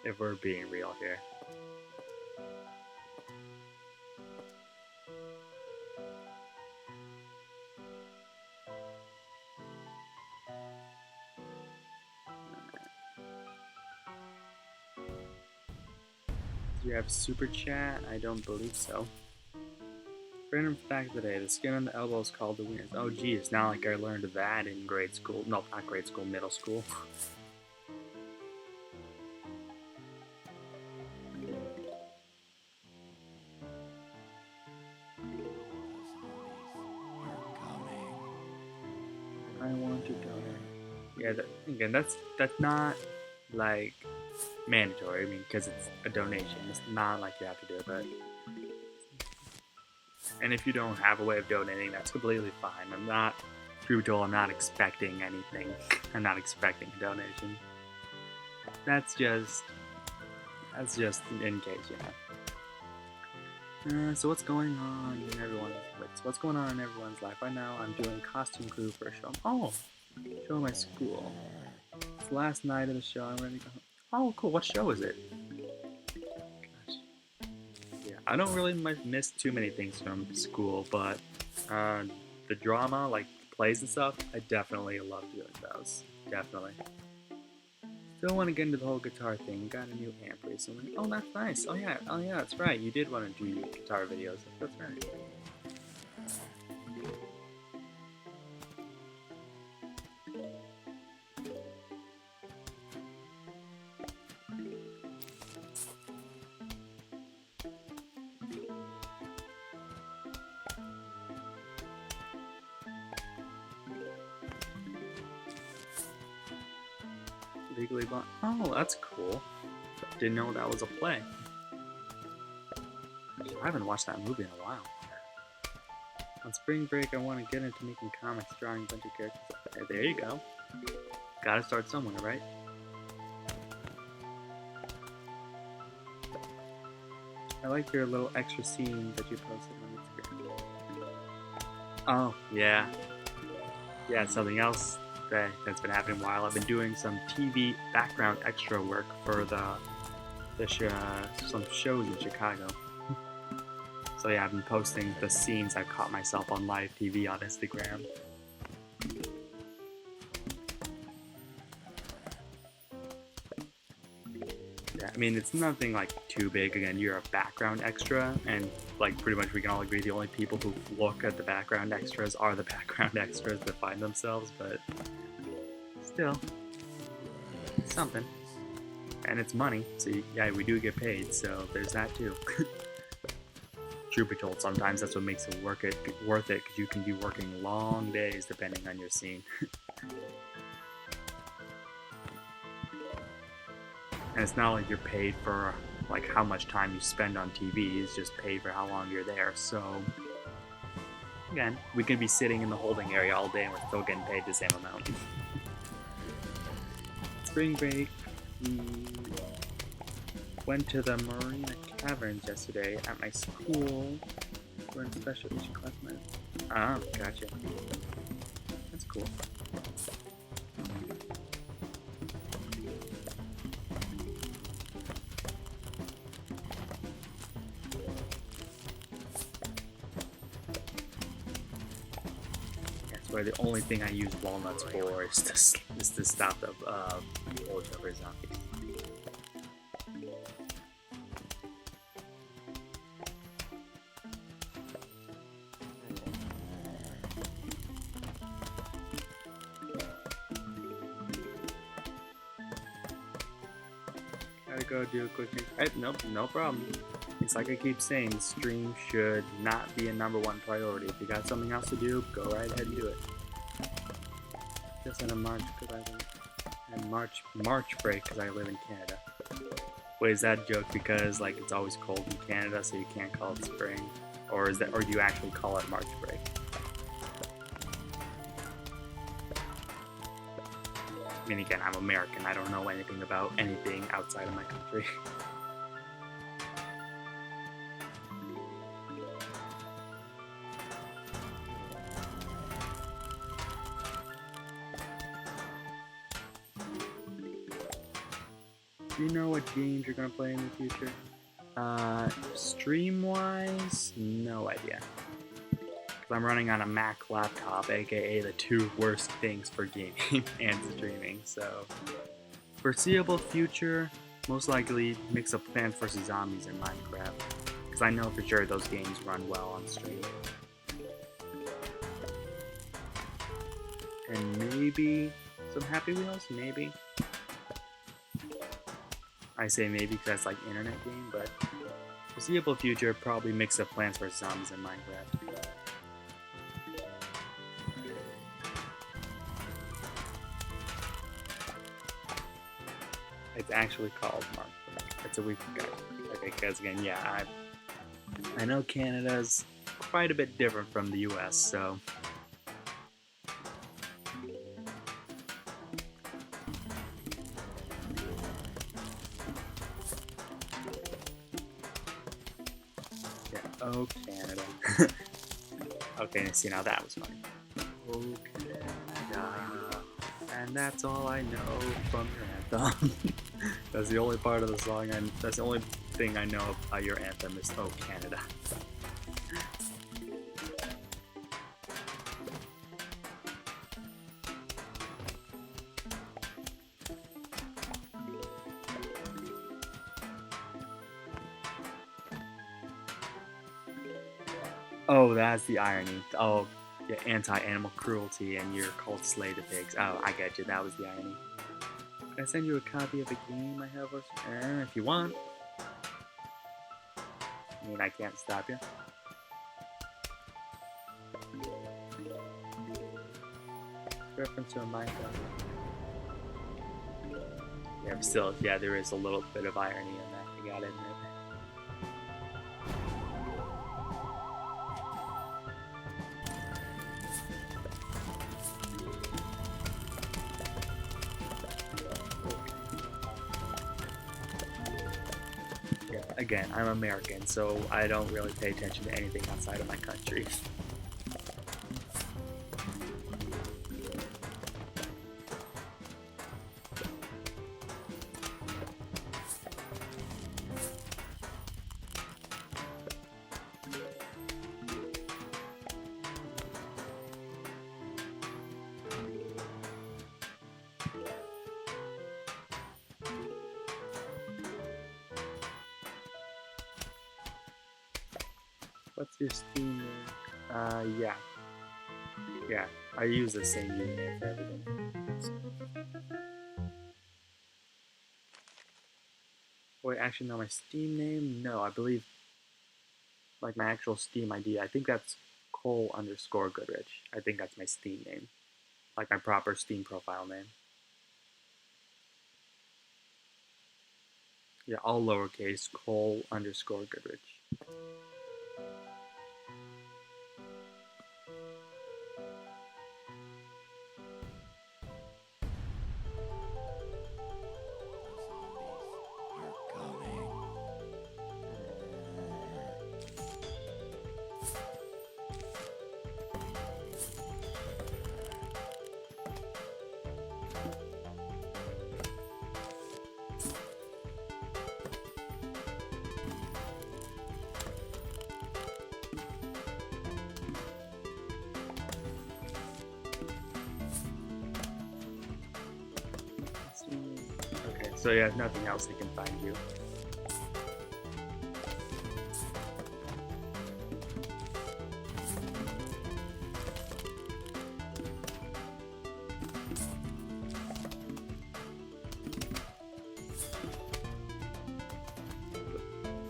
If we're being real here. Do you have super chat? I don't believe so. Random fact of the day: the skin on the elbow is called the wiener. Oh, geez, not like I learned that in grade school. No, not grade school, middle school. I want to donate. Yeah, again, that's not like mandatory. I mean, because it's a donation. It's not like you have to do it, but. And if you don't have a way of donating, that's completely fine. I'm not, truth be told, I'm not expecting anything. I'm not expecting a donation. That's just in case, you know. So what's going on in everyone's what's going on in everyone's life right now? I'm doing costume crew for a show. Oh, show at my school. It's the last night of the show. I'm ready to go home. Oh, cool. What show is it? I don't really miss too many things from school, but the drama, like plays and stuff, I definitely love doing those. Definitely. Still want to get into the whole guitar thing. Got a new amp recently. Oh, that's nice. Oh yeah, that's right. You did want to do guitar videos. That's right. Legally Blonde. Oh, that's cool. Didn't know that was a play. I haven't watched that movie in a while. On spring break, I want to get into making comics, drawing a bunch of characters. Hey, there you go. Gotta start somewhere, right? I like your little extra scene that you posted on Instagram. Oh, yeah. Yeah, something else that's been happening while I've been doing some TV background extra work for some shows in Chicago. So yeah, I've been posting the scenes I've caught myself on live TV on Instagram. Yeah, I mean, it's nothing like too big. Again, you're a background extra, and like pretty much we can all agree the only people who look at the background extras are the background extras that find themselves, but still, it's something. And it's money, so yeah, we do get paid, so there's that too. Truth be told, sometimes that's what makes it worth it, because you can be working long days depending on your scene. And it's not like you're paid for like how much time you spend on TV, it's just paid for how long you're there. So again, we can be sitting in the holding area all day and we're still getting paid the same amount. Spring break, we went to the Marina Caverns yesterday at my school. We're in special edition class. Oh, gotcha. That's cool. That's where the only thing I use walnuts for is to stop the old jumper zombies. Gotta go do a quick thing. Hey, nope, no problem. It's like I keep saying, the stream should not be a #1 priority. If you got something else to do, go right ahead and do it. Just in a March because March break because I live in Canada. Wait, is that a joke because like it's always cold in Canada, so you can't call it spring, or do you actually call it March break? I mean, again, I'm American. I don't know anything about anything outside of my country. Do you know what games you're gonna play in the future? Stream-wise, no idea. I'm running on a Mac laptop, aka the two worst things for gaming and streaming, so foreseeable future, most likely mix up Plants vs. Zombies and Minecraft, because I know for sure those games run well on stream. And maybe some Happy Wheels, maybe. I say maybe because that's like internet game, but foreseeable future, probably mix up Plants vs. Zombies and Minecraft. It's actually called March break. It's a week ago. Okay, because again, yeah, I know Canada's quite a bit different from the US, so. Yeah, oh Canada. Okay, see, now that was funny. Oh Canada. And that's all I know from your anthem. That's the only part of the song, and that's the only thing I know about your anthem is "Oh Canada." Oh, that's the irony. Oh, you're anti-animal cruelty and you're called slave to pigs. Oh, I get you. That was the irony. Can I send you a copy of the game I have? If you want. I mean, I can't stop you. Reference to a Minecraft. Yeah, but still, yeah, there is a little bit of irony in that. You gotta admit. Yeah, again, I'm American, so I don't really pay attention to anything outside of my country. What's your Steam name? Yeah. Yeah, I use the same username for everything. Wait, actually, no, my Steam name? No, I believe, like, my actual Steam ID, I think that's Cole_Goodrich. I think that's my Steam name. Like, my proper Steam profile name. Yeah, all lowercase, Cole_Goodrich. Okay, so yeah, if nothing else, they can find you.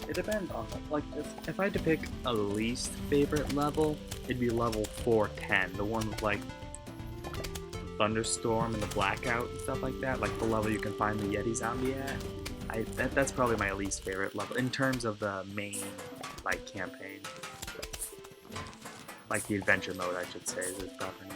It depends on, like, if I had to pick a least favorite level, it'd be level 410, the one with, like, thunderstorm and the blackout and stuff like that, like the level you can find the Yeti zombie at. That's probably my least favorite level in terms of the main, like, campaign. Like the adventure mode, I should say, is the proper name.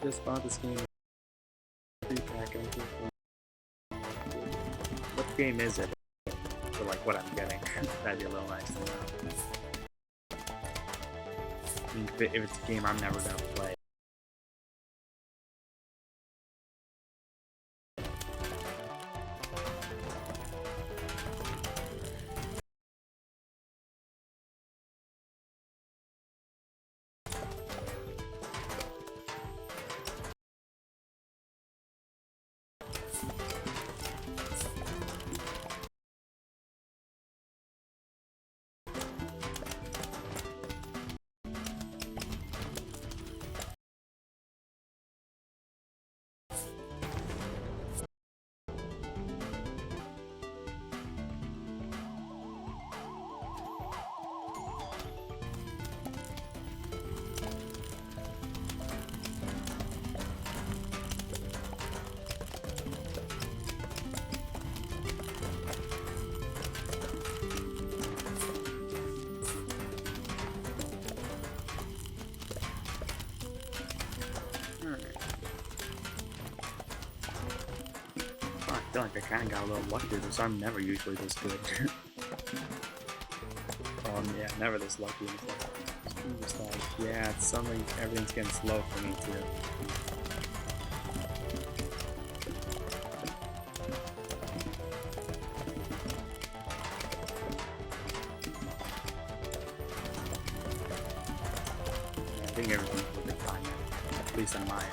Just bought this game. What game is it? For, like, what I'm getting. That'd be a little nice to know. I mean, if it's a game I'm never gonna play. I feel like I kind of got a little lucky this. I'm never usually this good. never this lucky. Stream just like, yeah, it's suddenly everything's getting slow for me too. Yeah, I think everything's looking fine now, at least on my end.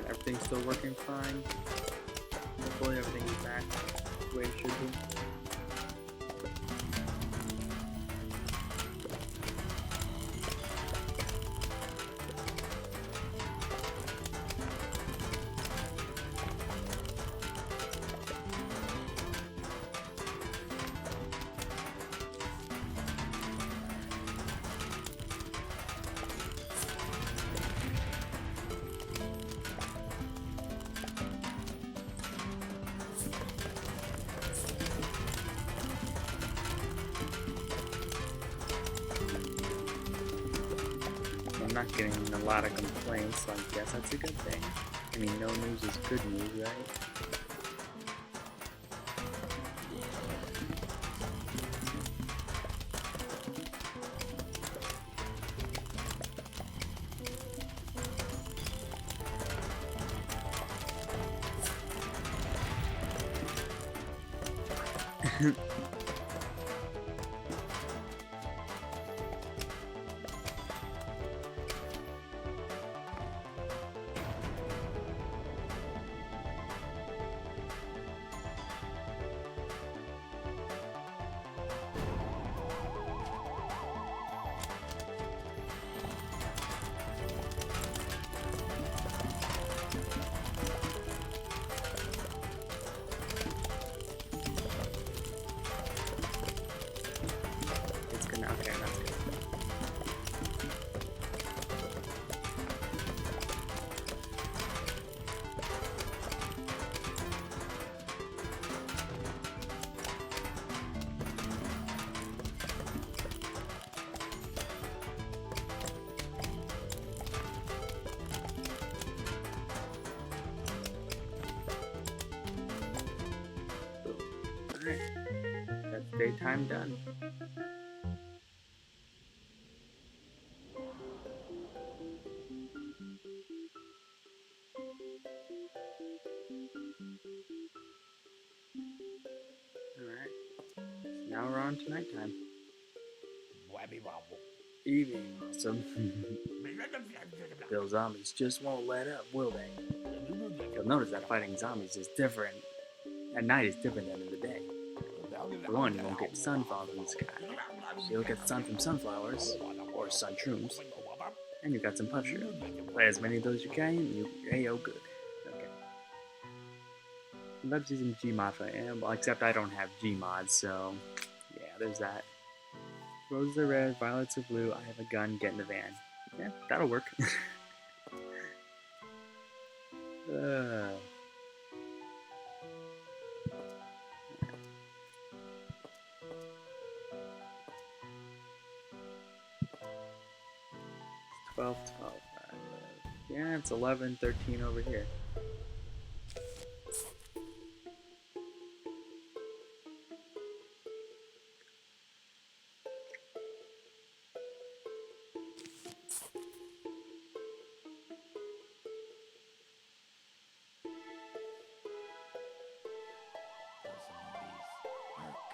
Everything's still working fine. Hopefully everything is back the way it should be. I'm not getting a lot of complaints, so I guess that's a good thing. I mean, no news is good news, right? It's gonna, okay, that's good. Alright, that's daytime done. Alright, so now we're on to nighttime. Evening, awesome. Those zombies just won't let up, will they? You'll notice that fighting zombies is different. At night is different than in the day. For one, you won't get sunfalls in the sky. So you'll get sun from sunflowers, or sun shrooms, and you got some puff shroom. Play as many of those you can, and you're A-O good. Okay. I'd love to see some Gmod for well, except I don't have Gmod, so yeah, there's that. Roses are red, violets are blue, I have a gun, get in the van. Yeah, that'll work. 12, 12. Yeah, it's 11, 13 over here.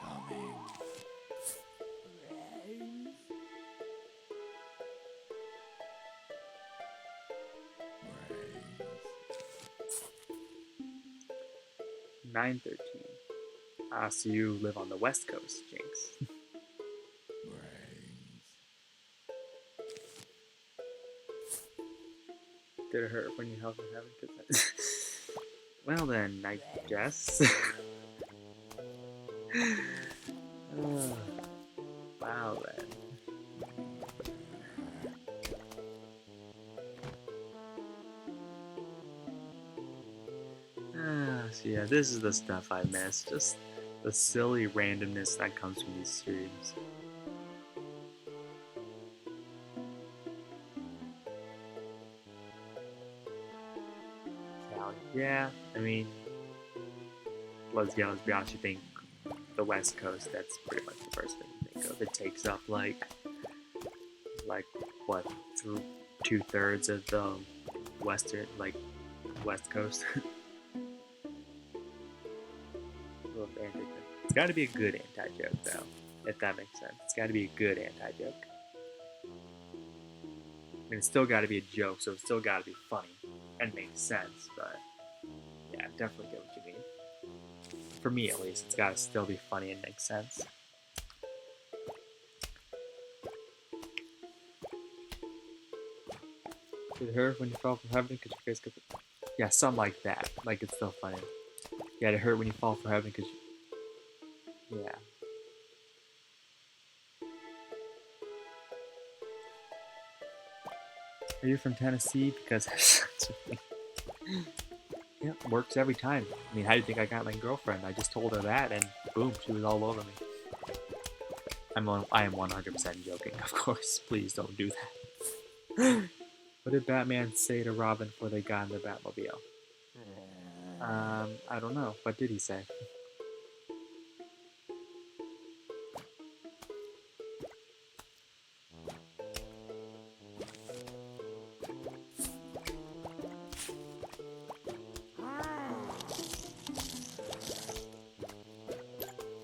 Coming. 913. Ah, so you live on the West Coast, Jinx. Did it hurt when you held your heaven? Well then, I guess. Wow then. Yeah, this is the stuff I miss. Just the silly randomness that comes from these streams. Cali. Yeah, I mean, let's be honest, you think the West Coast, that's pretty much the first thing you think of. It takes up like what, 2/3 of the western, like, West Coast. It's got to be a good anti-joke, though, if that makes sense. It's got to be a good anti-joke. I mean, it's still got to be a joke, so it's still got to be funny and make sense, but yeah, I definitely get what you mean. For me, at least, it's got to still be funny and make sense. Did it hurt when you fall from heaven because your face got... Yeah, something like that. Like, it's still funny. Yeah, it hurt when you fall from heaven because you... Yeah. Are you from Tennessee? Because... Yeah, works every time. I mean, how do you think I got my girlfriend? I just told her that, and boom, she was all over me. I am 100% joking, of course. Please don't do that. What did Batman say to Robin before they got in the Batmobile? I don't know. What did he say?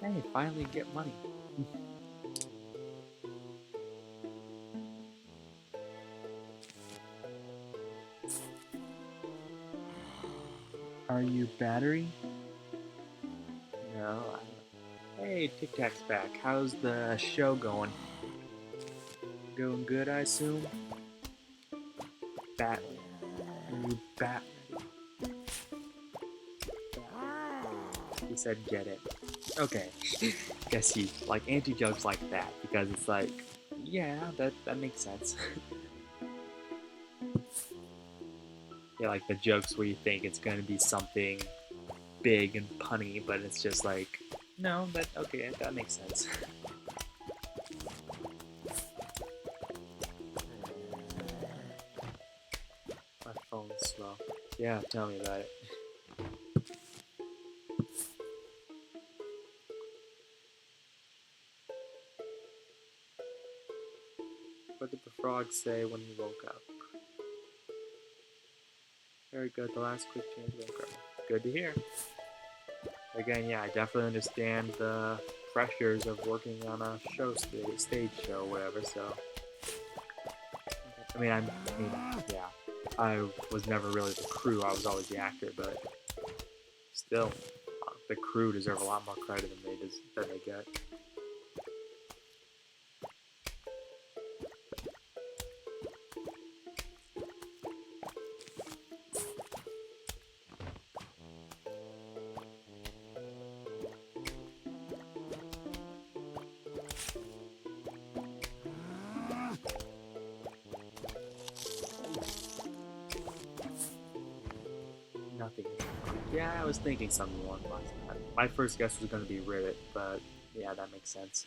Hey, finally get money. Are you battery? No. Hey, Tic Tac's back. How's the show going? Going good, I assume? Are you bat? He said get it. Okay. Guess he like anti-jokes like that because it's like, yeah, that makes sense. Yeah, like the jokes where you think it's gonna be something big and punny, but it's just like, no, that makes sense. My phone's slow. Yeah, tell me about it. What did the frog say when he woke up? Very good. The last quick change went great. Good to hear. Again, yeah, I definitely understand the pressures of working on a stage show, whatever. So, I mean, yeah, I was never really the crew. I was always the actor, but still, the crew deserve a lot more credit than they get. Nothing. Yeah, I was thinking something along the lines of that. My first guess was going to be Rivet, but yeah, that makes sense.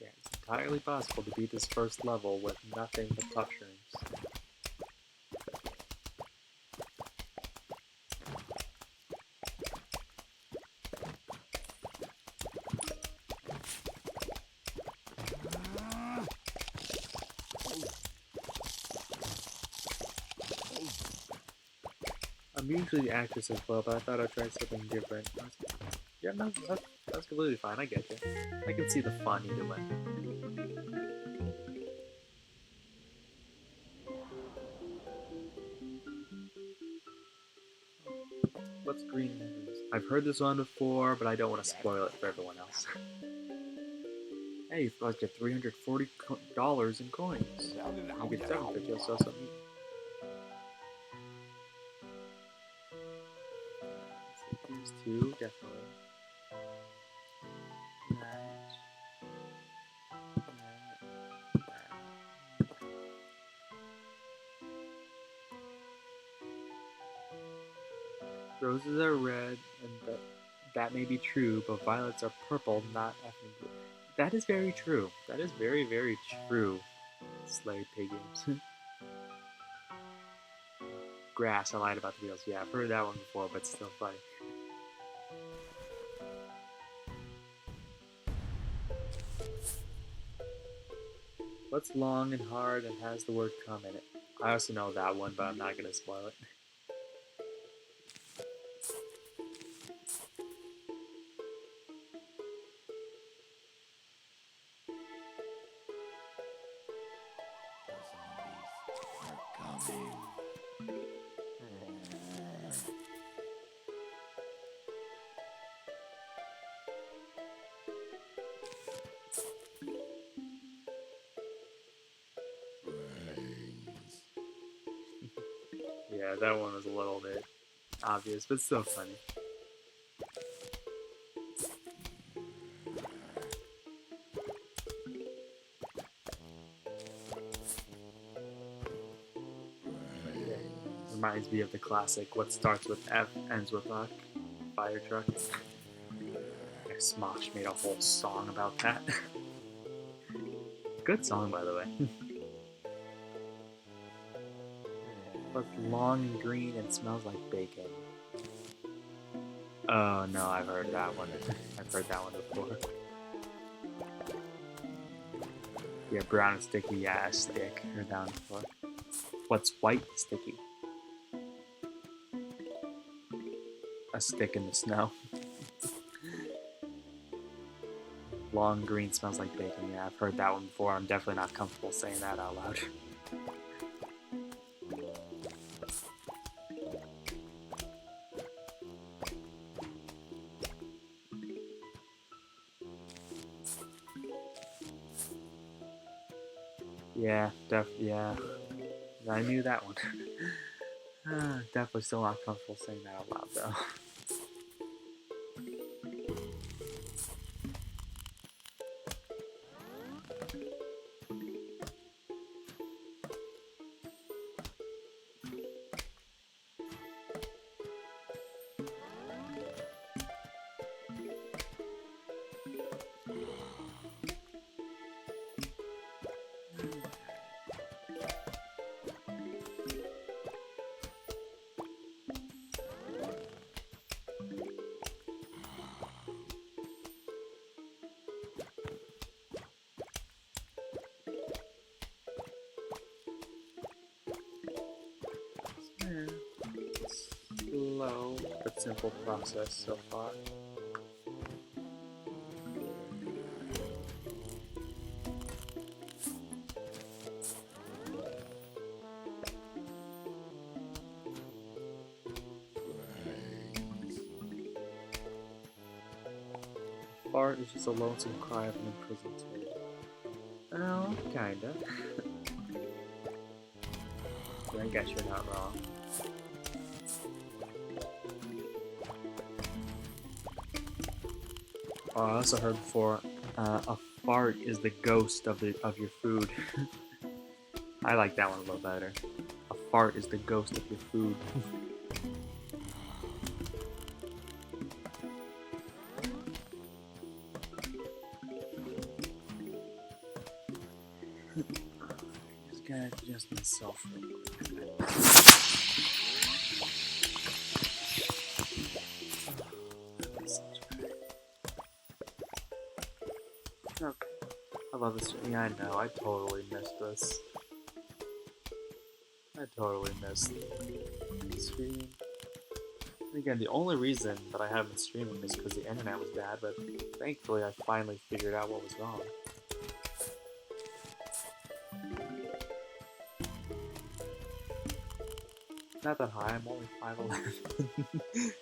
Yeah, it's entirely possible to beat this first level with nothing but tough shrooms. I'm usually the actress as well, but I thought I'd try something different. Yeah, no, that's completely fine. I get you. I can see the fun either way. What's Green News? I've heard this one before, but I don't want to spoil it for everyone else. Hey, you've got your $340 in coins. I'll get $750. I'll sell something. these two, definitely. Roses are red, and that may be true, but violets are purple, not effing blue. That is very true. That is very, very true. Slay Piggies. Grass, I lied about the wheels. Yeah, I've heard that one before, but still funny. What's long and hard and has the word come in it? I also know that one, but I'm not going to spoil it. Yeah, that one was a little bit obvious, but still funny. Yeah. Reminds me of the classic, what starts with F, ends with F, fire truck. Smosh made a whole song about that. Good song, by the way. What's long and green and smells like bacon? Oh no, I've heard that one. I've heard that one before. Yeah, brown and sticky. Yeah, stick. Heard that one before. What's white and sticky? A stick in the snow. Long green smells like bacon. Yeah, I've heard that one before. I'm definitely not comfortable saying that out loud. Yeah, yeah. I knew that one. Definitely still not comfortable saying that out loud though. Slow but simple process so far. Fart is just a lonesome cry of an imprisoned kid. Oh, kinda. I guess you're not wrong. Oh, I also heard before, a fart is the ghost of your food. I like that one a little better. A fart is the ghost of your food. Just gotta adjust myself real quick. Okay. I love this. Yeah, I know. I totally missed this. I totally missed streaming. And again, the only reason that I haven't been streaming is because the internet was bad, but thankfully I finally figured out what was wrong. Not that high, I'm only 5'11".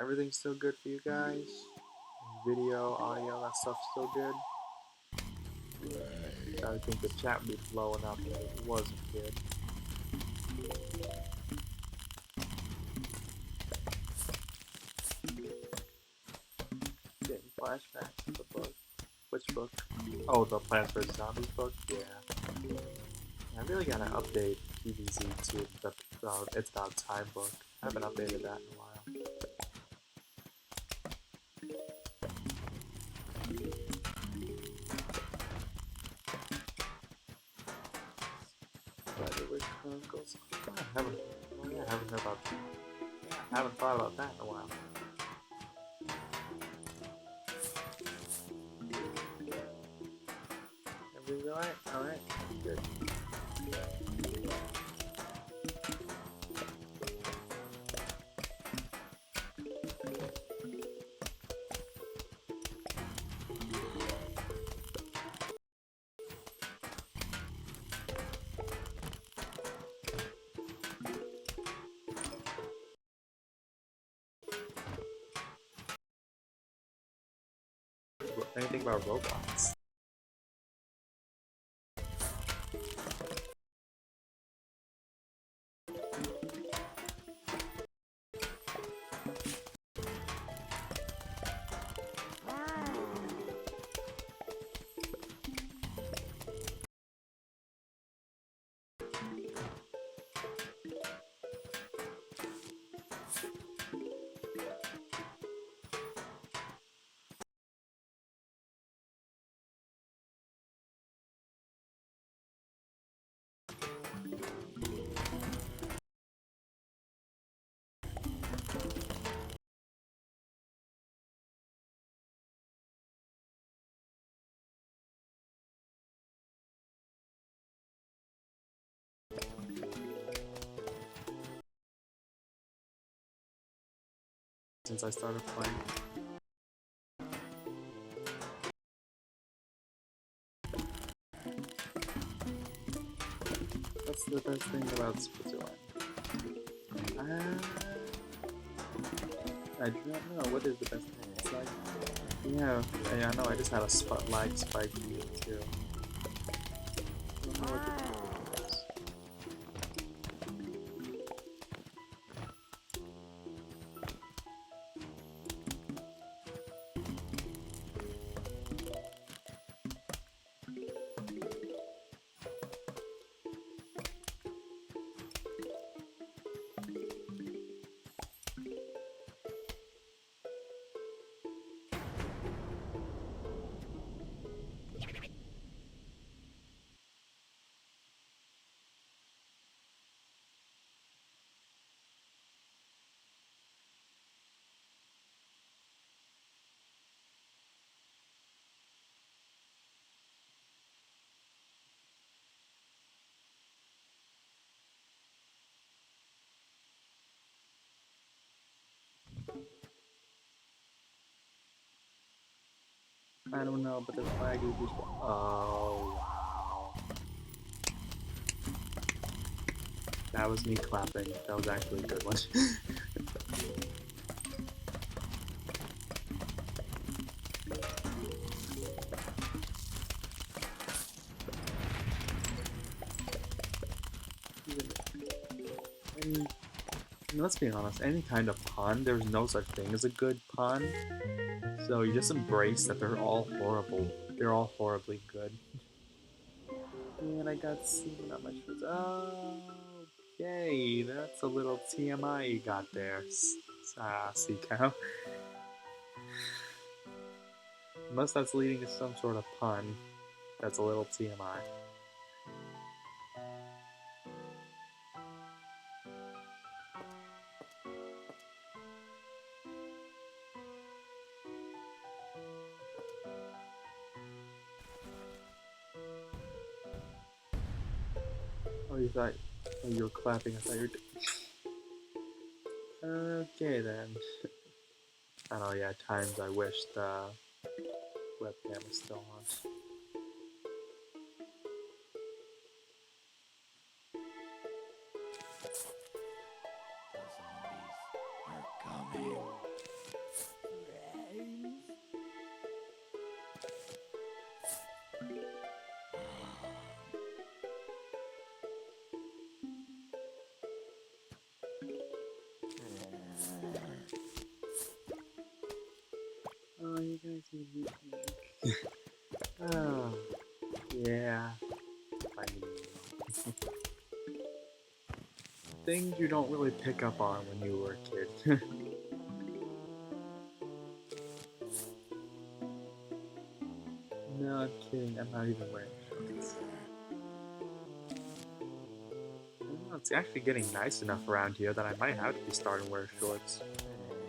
Everything's still good for you guys? Video, audio, that stuff's still good? I think the chat would be blowing up if it wasn't good. Getting flashbacks to the book. Which book? Oh, the Plants vs. Zombies book? Yeah. I really gotta update PvZ to the It's About Time book. I haven't updated that in a while. Spiderwick Chronicles? I haven't heard about that. Yeah, I haven't thought about that in a while. Everything's alright? Alright, good. Anything about robots? Since I started playing. What's the best thing about Switzerland? I do not know. What is the best thing? It's like, yeah, I know. I just had a spotlight spike here too. I don't know what the thing is. I don't know, but the flag is just. Oh wow! That was me clapping. That was actually a good one. And let's be honest, any kind of pun, there's no such thing as a good pun. So you just embrace that they're all horrible. They're all horribly good. And I got semen on my shorts. Okay, that's a little TMI you got there, Sea Cow. Unless that's leading to some sort of pun, that's a little TMI. Oh, you thought you were clapping? I thought you were. Okay then. I don't know. Yeah, at times I wish the webcam was still on. The zombies are coming. Oh, yeah. Finding Nemo. Things you don't really pick up on when you were a kid. No, I'm kidding. I'm not even wearing shorts. Well, it's actually getting nice enough around here that I might have to be starting to wear shorts.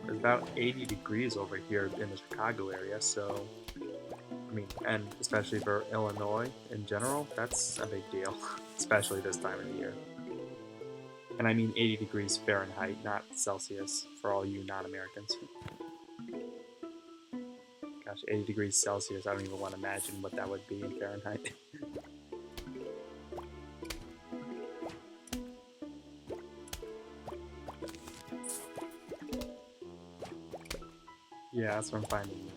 It's about 80 degrees over here in the Chicago area, so I mean, and especially for Illinois in general, that's a big deal, especially this time of the year. And I mean 80 degrees Fahrenheit, not Celsius, for all you non-Americans. Gosh, 80 degrees Celsius, I don't even want to imagine what that would be in Fahrenheit. Yeah, that's what I'm finding.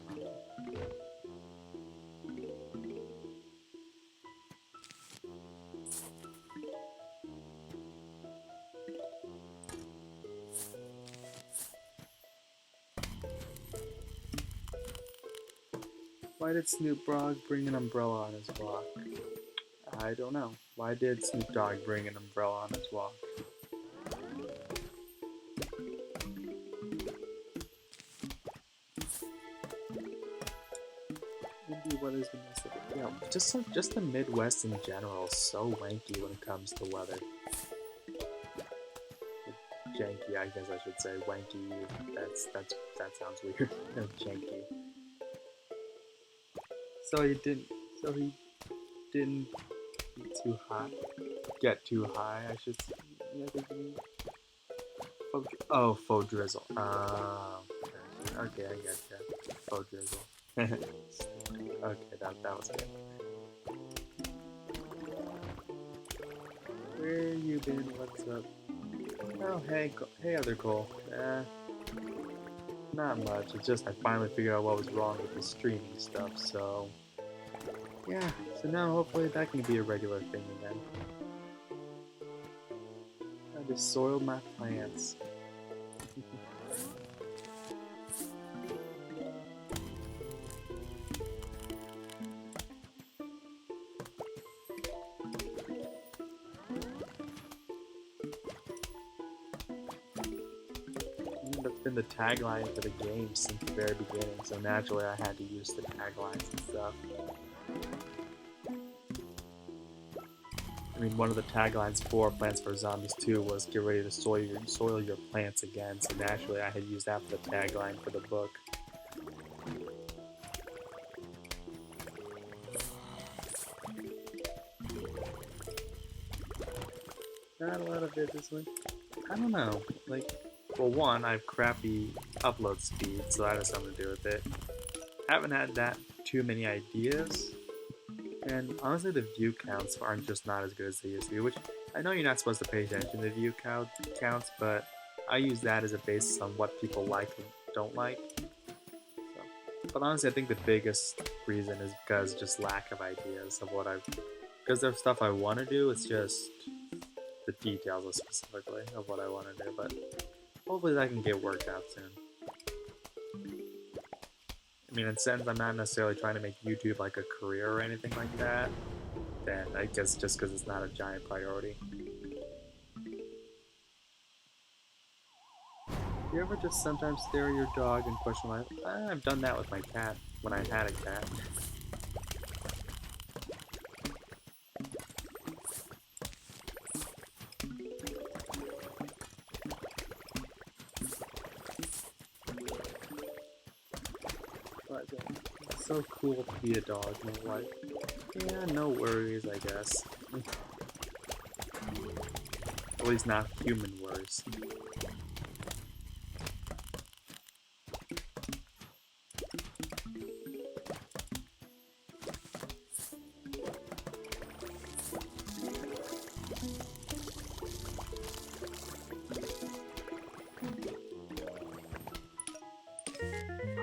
Why did Snoop Dogg bring an umbrella on his walk? I don't know. Why did Snoop Dogg bring an umbrella on his walk? Maybe what is the most of it? Yeah, just the Midwest in general is so wanky when it comes to weather. Janky, I guess I should say. Wanky. That sounds weird. No, janky. So he didn't. So he didn't get too hot. Get too high, I should say. Yeah, oh, faux drizzle. Okay, I get that. Faux drizzle. Okay, that was good. Where you been? What's up? Oh, hey, other Cole. Not much. It's just I finally figured out what was wrong with the streaming stuff, so yeah. So now hopefully that can be a regular thing again. I just soiled my plants. That's been the tagline for the game since the very beginning, so naturally I had to use the taglines and stuff. I mean, one of the taglines for Plants vs. Zombies 2 was get ready to soil your plants again, so naturally I had used that for the tagline for the book. Not a lot of it this week. I don't know. Like, well, one, I have crappy upload speed, so that has something to do with it. Haven't had that too many ideas, and honestly, the view counts aren't just not as good as they used to be. Which I know you're not supposed to pay attention to view counts, but I use that as a basis on what people like and don't like. So, but honestly, I think the biggest reason is because just lack of ideas of what I've. Because there's stuff I want to do, it's just the details of specifically of what I want to do, but hopefully that can get worked out soon. I mean, in sense, I'm not necessarily trying to make YouTube like a career or anything like that, then I guess just because it's not a giant priority. You ever just sometimes stare at your dog and question life? I've done that with my cat when I had a cat. But it's so cool to be a dog, and I'm like, yeah, no worries, I guess. At least not human worries.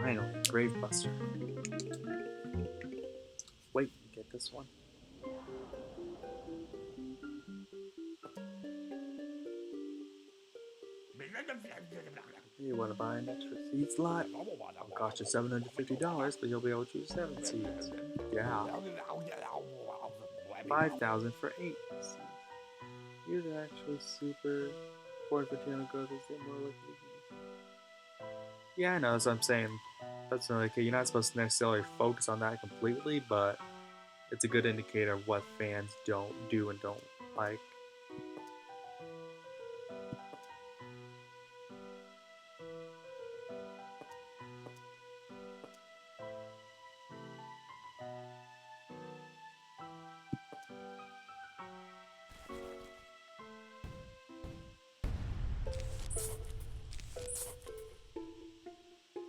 Finally, Gravebuster. Wait, get this one. You want to buy an extra seat slot? It'll cost you $750, but you'll be able to choose 7 seats. Yeah. 5,000 for 8 seats. These are actually super important for channel growth as they're more likely to. Yeah, I know, that's what I'm saying. That's okay. You're not supposed to necessarily focus on that completely, but it's a good indicator of what fans don't do and don't like.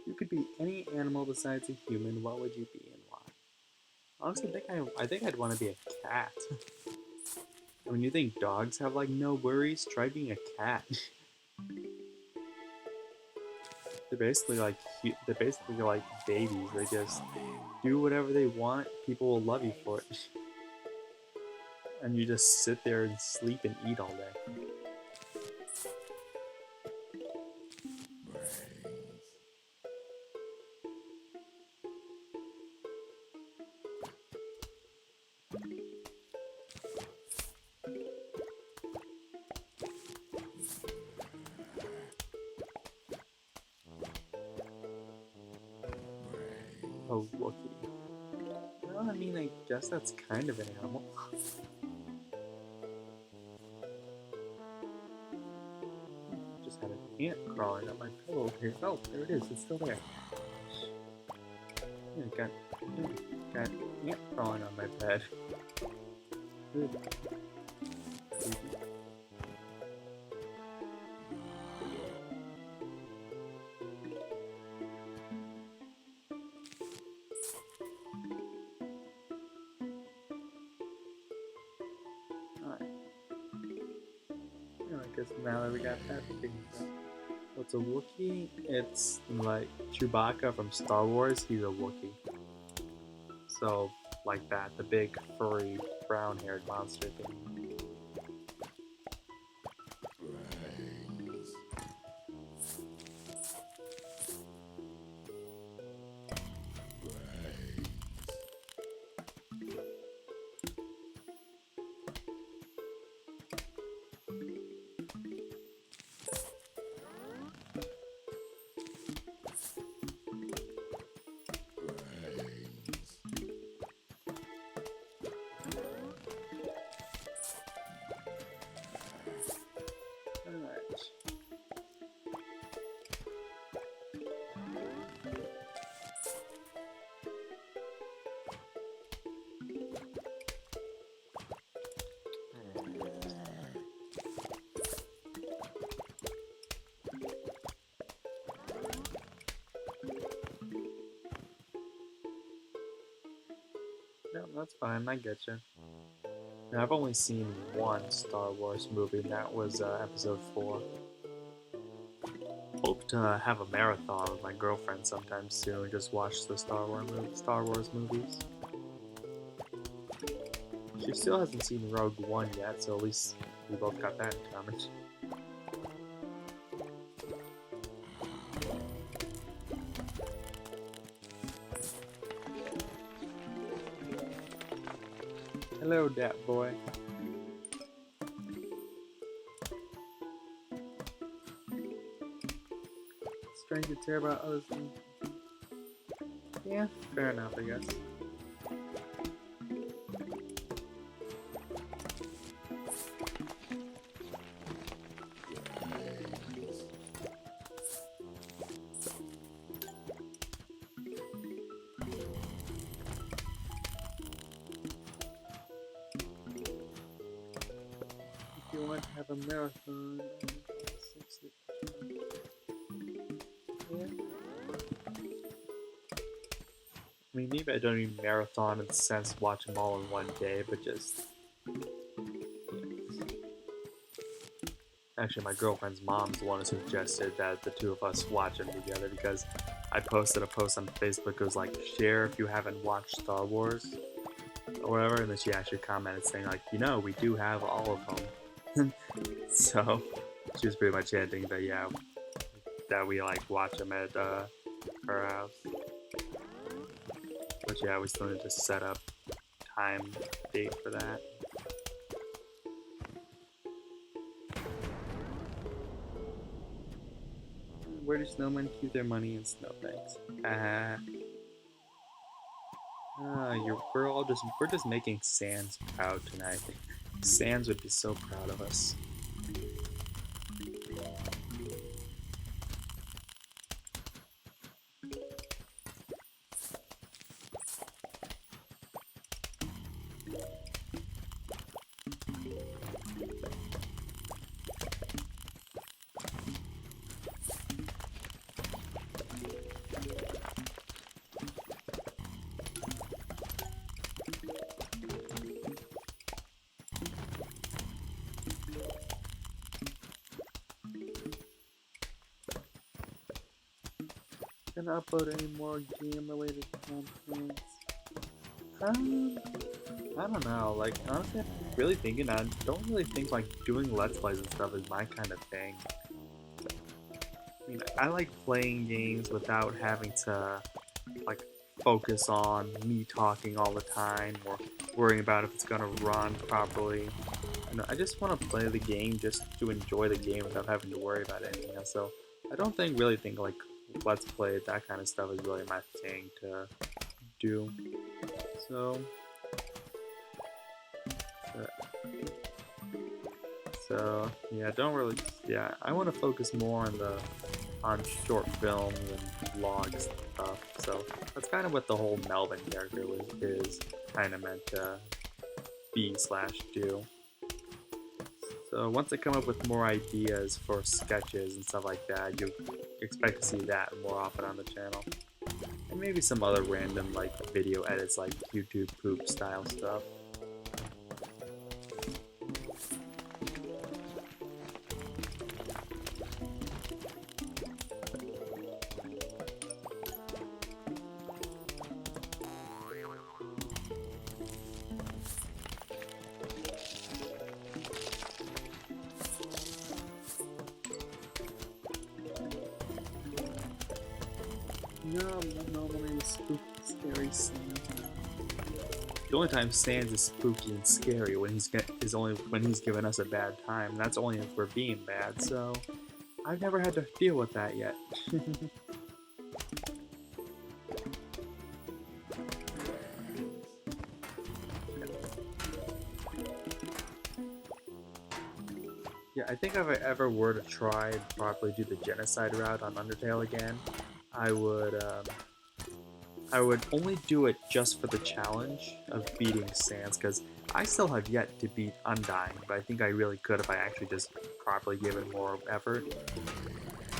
You could be any animal besides a human. What would you be and why? Honestly, I think I'd want to be a cat. I mean, you think dogs have like no worries? Try being a cat. They're basically like babies. They just do whatever they want. People will love you for it, and you just sit there and sleep and eat all day. A Wookiee. Well, I mean, I guess that's kind of an animal. Just had an ant crawling up my pillow here. Oh, there it is. It's still there. Yeah, got an ant crawling on my bed. Good. Alright. Yeah, I guess now that we got that, we can. What's a Wookiee? It's like Chewbacca from Star Wars. He's a Wookiee. So, like that, the big furry brown-haired monster thing. No, that's fine. I get you. I've only seen one Star Wars movie, and that was Episode 4. Hope to have a marathon with my girlfriend sometime soon. Just watch the Star Wars movies. She still hasn't seen Rogue One yet, so at least we both got that in common. Hello, Dat Boy. Strange to care about others. Yeah, fair enough, I guess. If you want to have a marathon, yeah. I mean, maybe I don't mean marathon in the sense of watch them all in one day, but just. Actually, my girlfriend's mom's the one who suggested that the two of us watch them together because I posted a post on Facebook. It was like, share if you haven't watched Star Wars or whatever, and then she actually commented saying like, we do have all of them. So she was pretty much hinting that that we like watch them at our house. But yeah, we still need to set up time date for that. Where do snowmen keep their money in snowbanks? We're just making Sans proud tonight. Sans would be so proud of us. Gonna upload any more game-related content? I don't know. Like, honestly, I'm really thinking. I don't really think like doing Let's Plays and stuff is my kind of thing. I mean, I like playing games without having to like focus on me talking all the time or worrying about if it's gonna run properly. I just want to play the game just to enjoy the game without having to worry about anything else. So I don't really think like Let's Play, that kind of stuff is really my thing to do. So yeah, I want to focus more on short films and vlogs and stuff. So that's kind of what the whole Melvin character is kind of meant to be/do. So once I come up with more ideas for sketches and stuff like that, you expect to see that more often on the channel. And maybe some other random like video edits like YouTube poop style stuff. No, spooky, scary Sans. The only time Sans is spooky and scary is only when he's giving us a bad time. That's only if we're being bad. So I've never had to deal with that yet. Yeah, I think if I ever were to try and properly do the genocide route on Undertale again, I would only do it just for the challenge of beating Sans, because I still have yet to beat Undying, but I think I really could if I actually just properly gave it more effort.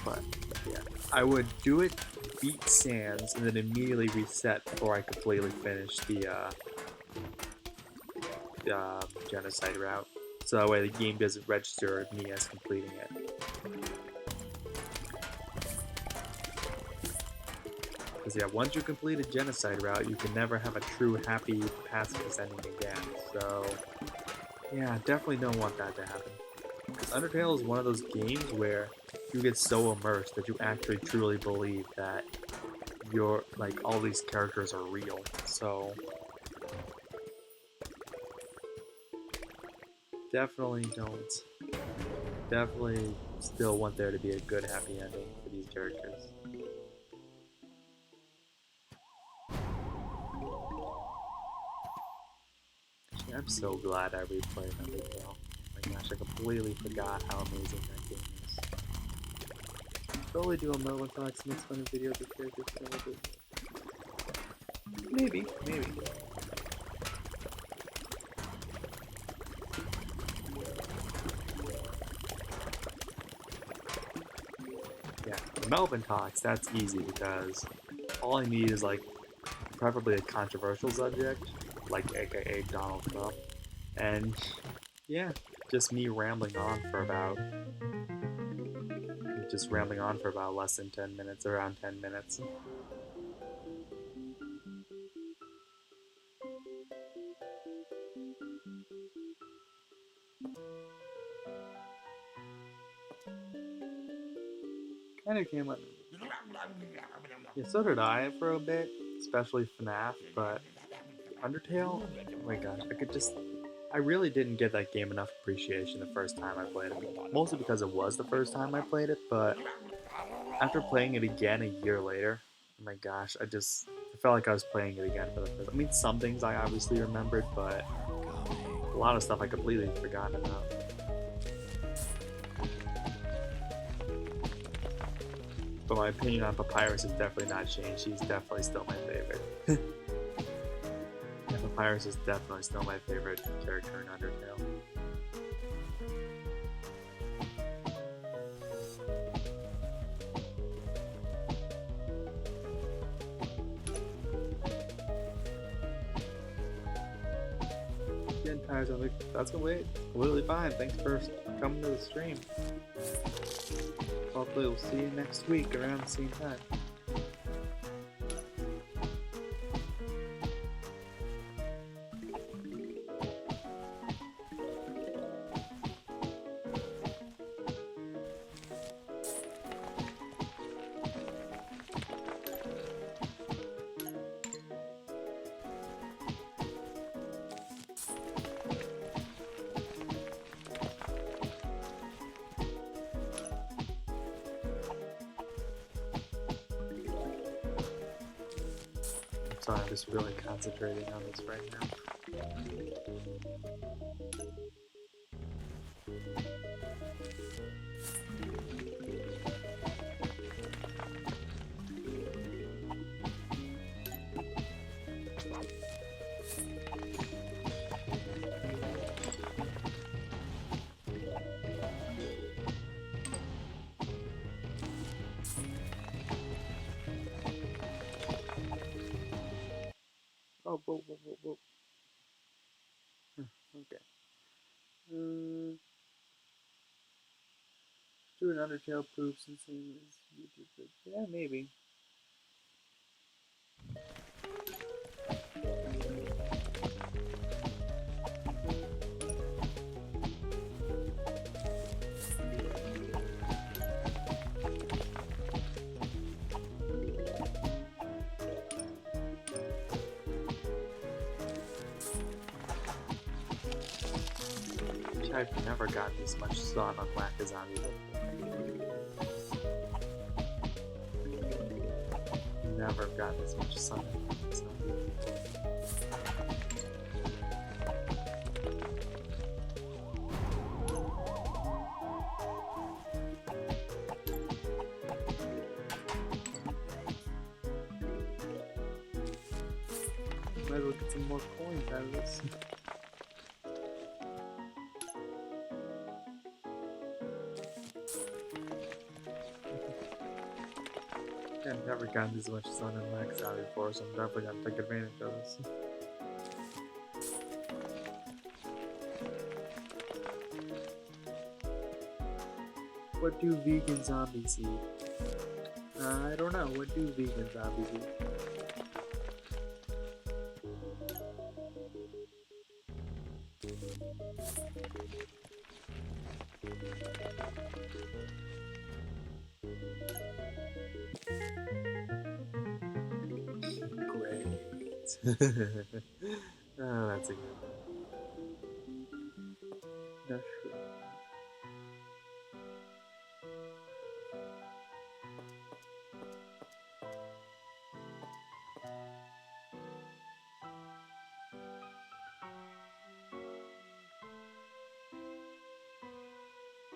But yeah, I would do it, beat Sans, and then immediately reset before I completely finish the genocide route. So that way the game doesn't register me as completing it. Because yeah, once you complete a genocide route, you can never have a true happy pacifist ending again. So yeah, definitely don't want that to happen. Because Undertale is one of those games where you get so immersed that you actually truly believe that all these characters are real. So definitely still want there to be a good happy ending for these characters. I'm so glad I replayed Undertale. Oh my gosh, I completely forgot how amazing that game is. Totally do a Melvin Talks makes fun of videos with characters from Maybe. Yeah, Melvin Talks, that's easy because all I need is like preferably a controversial subject, like aka Donald Trump, and yeah, just me rambling on for about less than 10 minutes, around 10 minutes. Kind it came out. Yeah, so did I for a bit, especially FNAF, but Undertale, oh my gosh, I really didn't give that game enough appreciation the first time I played it. Mostly because it was the first time I played it, but after playing it again a year later, oh my gosh, I felt like I was playing it again for the first. I mean, some things I obviously remembered, but a lot of stuff I completely forgotten about. But my opinion on Papyrus has definitely not changed. He's definitely still my favorite. Yeah, Papyrus is definitely still my favorite character in Undertale. Getting tired, I'm like, that's completely fine. Thanks for coming to the stream. Hopefully we'll see you next week around the same time. So I'm just really concentrating on this right now. Oh, whoa. Okay. Do an Undertale proofs and see YouTube. Yeah, maybe. I've never got this much sun on Whack-A-Zombie before. Never got this much sun on Whack-A-Zombie Might as well get some more coins out of this. I've never gotten this much sun in Whack-A-Zombie before, so I'm definitely gonna take advantage of this. What do vegan zombies eat? I don't know. What do vegan zombies eat? Oh, that's a good one. Not sure.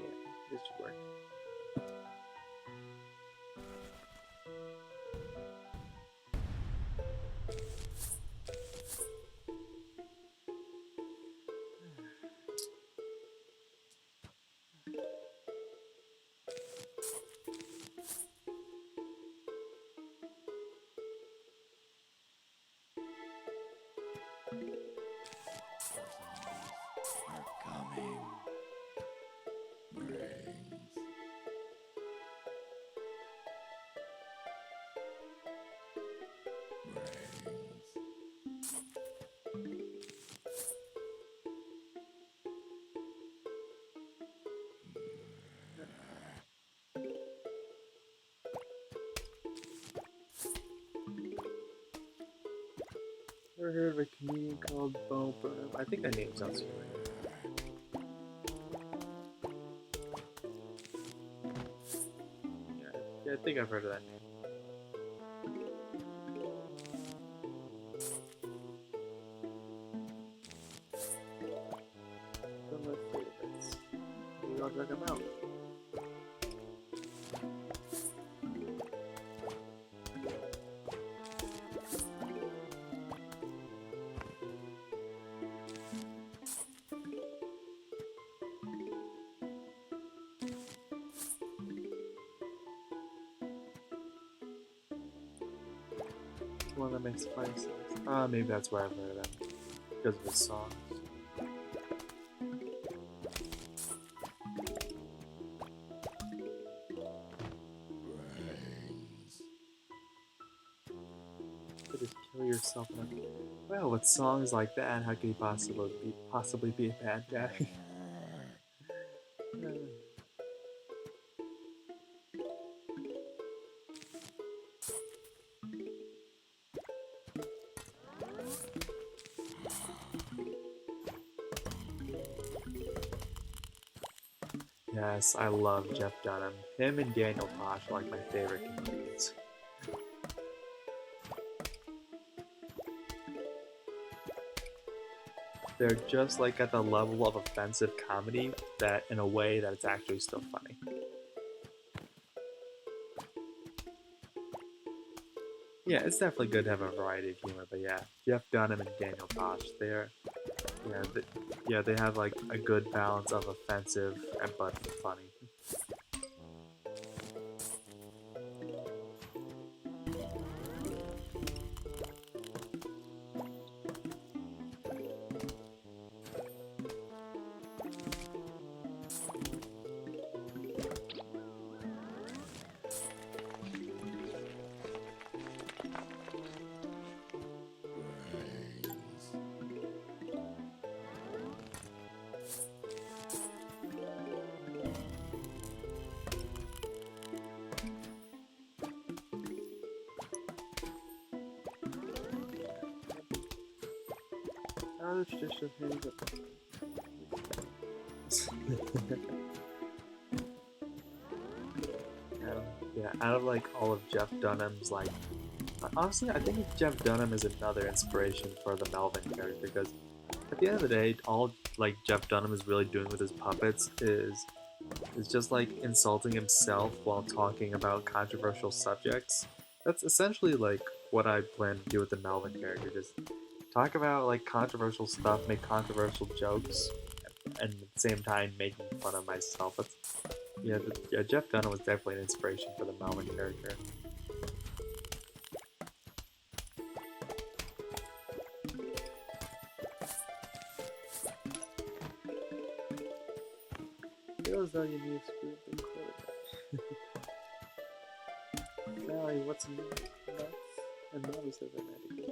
Yeah, this should work. Ever heard of a comedian called Bo Burnham? I think that name sounds familiar. Yeah, I think I've heard of that name. So let's see if it's. Maybe I'll check them out. One that makes funny songs. Maybe that's why I've heard of them. Because of his songs. To just kill yourself. Well, with songs like that, how could he possibly be a bad guy? Yes, I love Jeff Dunham. Him and Daniel Tosh are like my favorite comedians. They're just like at the level of offensive comedy that in a way that it's actually still funny. Yeah, it's definitely good to have a variety of humor, but yeah, Jeff Dunham and Daniel Tosh, yeah, they have like a good balance of offensive and but funny. Another tradition here you go. Yeah, out of like all of Jeff Dunham's like honestly, I think Jeff Dunham is another inspiration for the Melvin character because at the end of the day, all like Jeff Dunham is really doing with his puppets is just like insulting himself while talking about controversial subjects. That's essentially like what I plan to do with the Melvin character. Just talk about like controversial stuff, make controversial jokes, and at the same time making fun of myself. Yeah, Jeff Dunham was definitely an inspiration for the Melvin character. Feels though you need screwed quarterback. Sally, what's nuts? And Mom says I'm ready.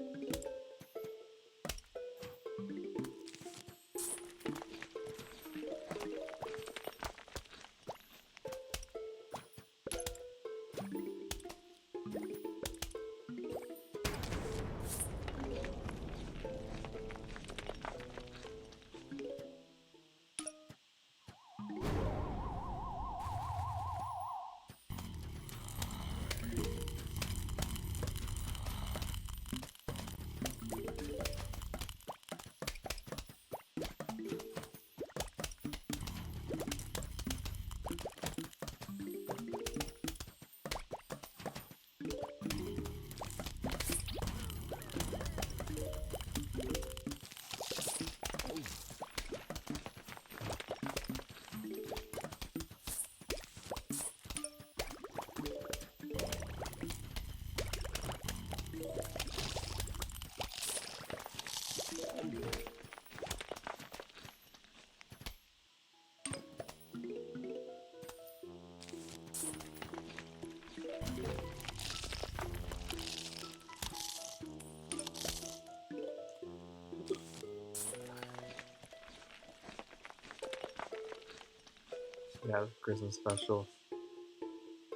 Yeah, Christmas special.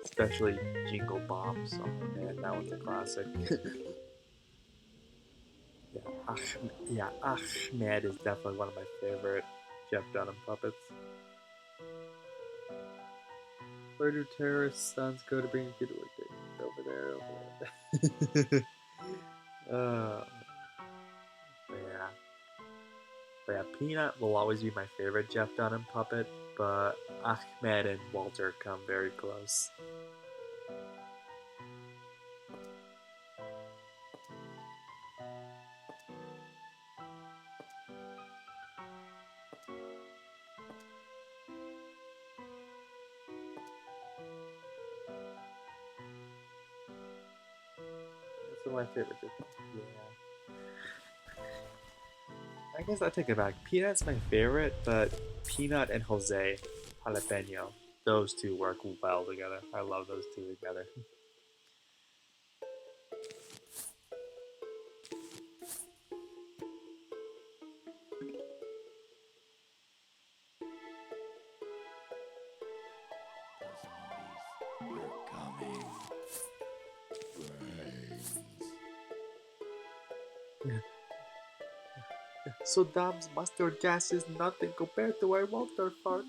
Especially Jingle Bombs. Oh man, that one's a classic. Yeah, Ahmed is definitely one of my favorite Jeff Dunham puppets. Where do terrorist sons go to bring a kid to work? Over there, over there. uh, yeah. But yeah, Peanut will always be my favorite Jeff Dunham puppet, but Ahmed and Walter come very close. That's one of my favorite Jeff Dunham. Yeah. I guess I take it back. Peanut's my favorite, but Peanut and Jose Jalapeno, those two work well together. I love those two together. So Dom's mustard gas is nothing compared to our Walter fart.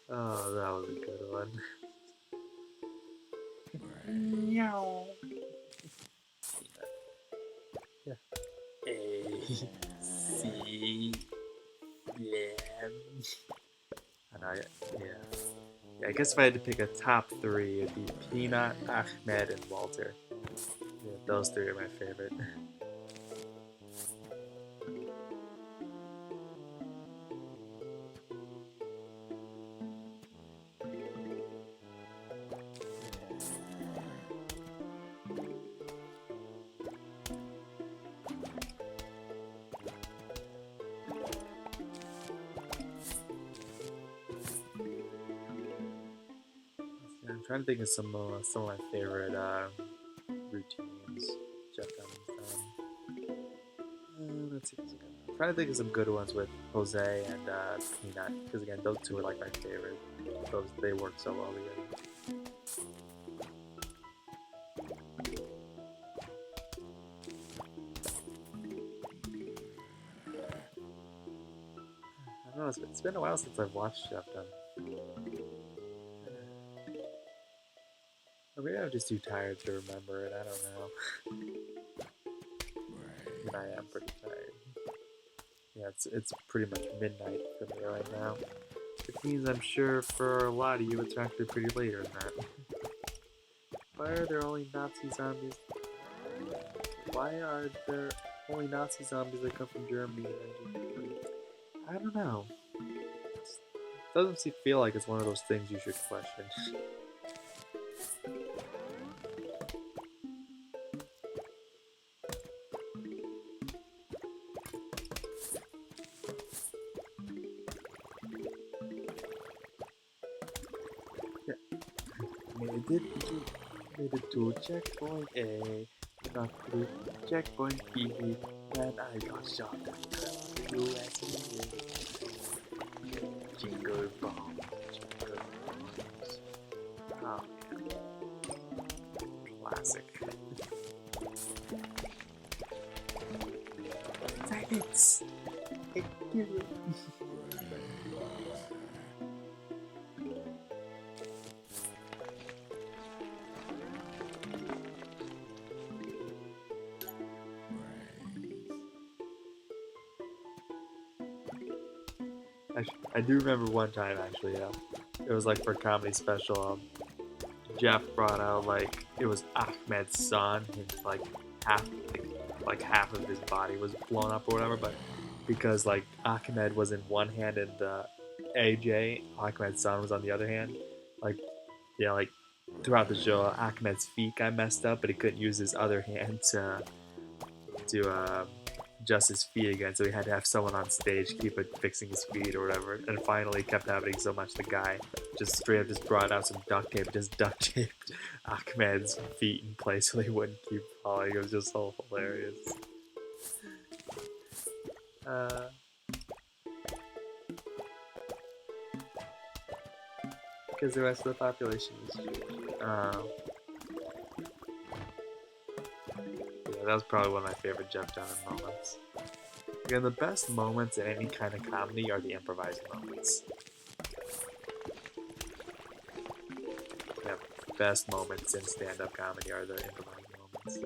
Oh, that was a good one. Meow. Yeah. A C M. And yeah. I guess if I had to pick a top three, it'd be Peanut, Ahmed, and Walter. Yeah, those three are my favorite. Yeah, I'm trying to think of some of my favorite routines Jeff Dunham's done. Let's see. I'm trying to think of some good ones with Jose and Peanut, because again, those two are like my favorite. Those they work so well together. I don't know. It's been a while since I've watched Jeff Dunham. Or maybe I'm just too tired to remember it. I don't know. But I am pretty tired. Yeah, it's pretty much midnight for me right now. Which means I'm sure for a lot of you it's actually pretty later than that. Why are there only Nazi zombies? Why are there only Nazi zombies that come from Germany in 1940? I don't know. It doesn't feel like it's one of those things you should question. Made it to checkpoint A, not through checkpoint B, and I got shot at USA. Jingle bomb, jingle bombs. Oh man, classic. Seconds. Thank you. I do remember one time actually. It was like for a comedy special. Jeff brought out like it was Ahmed's son, and half like half of his body was blown up or whatever. But because like Ahmed was in one hand and AJ Ahmed's son was on the other hand, like yeah, like throughout the show, Ahmed's feet got messed up, but he couldn't use his other hand to adjust his feet again, so he had to have someone on stage keep it fixing his feet or whatever. And finally, it kept happening so much the guy just straight up just brought out some duct tape, just duct taped Ahmed's feet in place so they wouldn't keep falling. It was just so hilarious. Because the rest of the population is Jewish. Yeah, that was probably one of my favorite Jeff Dunham moments. Again, the best moments in any kind of comedy are the improvised moments. Yeah, best moments in stand-up comedy are the improvised moments.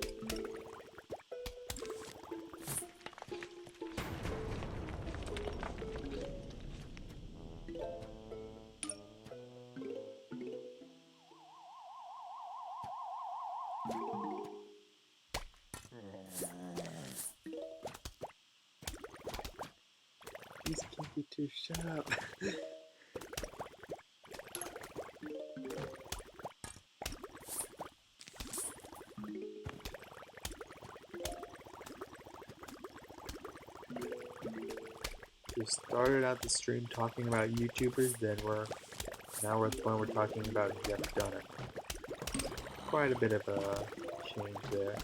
These can't be too shut up. We started out the stream talking about YouTubers, then now we're at the point we're talking about Jeff Dunham. Quite a bit of a change there.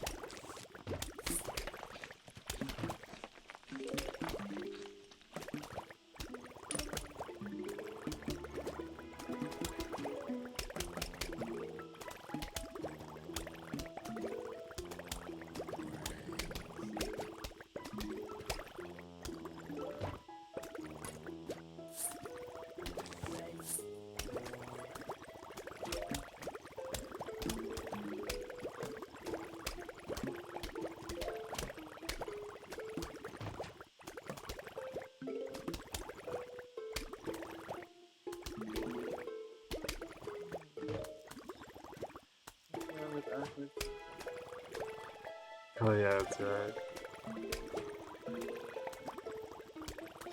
Oh yeah, that's right.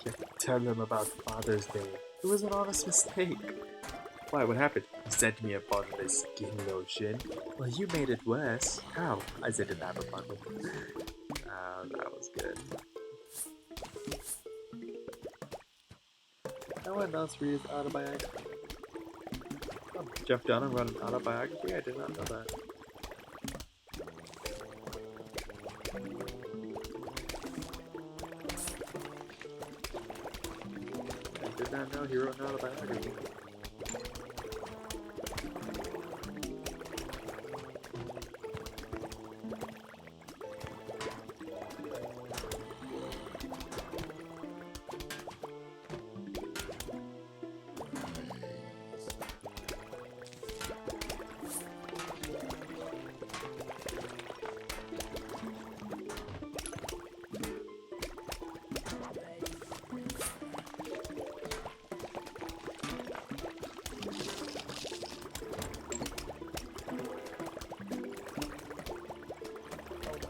Can't tell them about Father's Day. It was an honest mistake. Why, what happened? You sent me a bottle of skin lotion. Well, you made it worse. How? I didn't have a bottle. Ah, that was good. No one else reads autobiography. Oh, Jeff Dunham wrote an autobiography? I did not know that. I did not know he wrote an autobiography.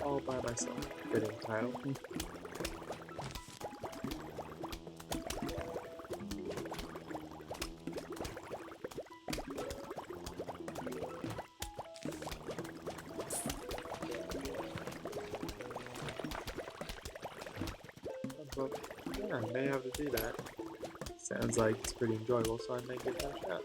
All by myself. Fitting title. But yeah, I may have to do that. Sounds like it's pretty enjoyable, so I may give that a shot.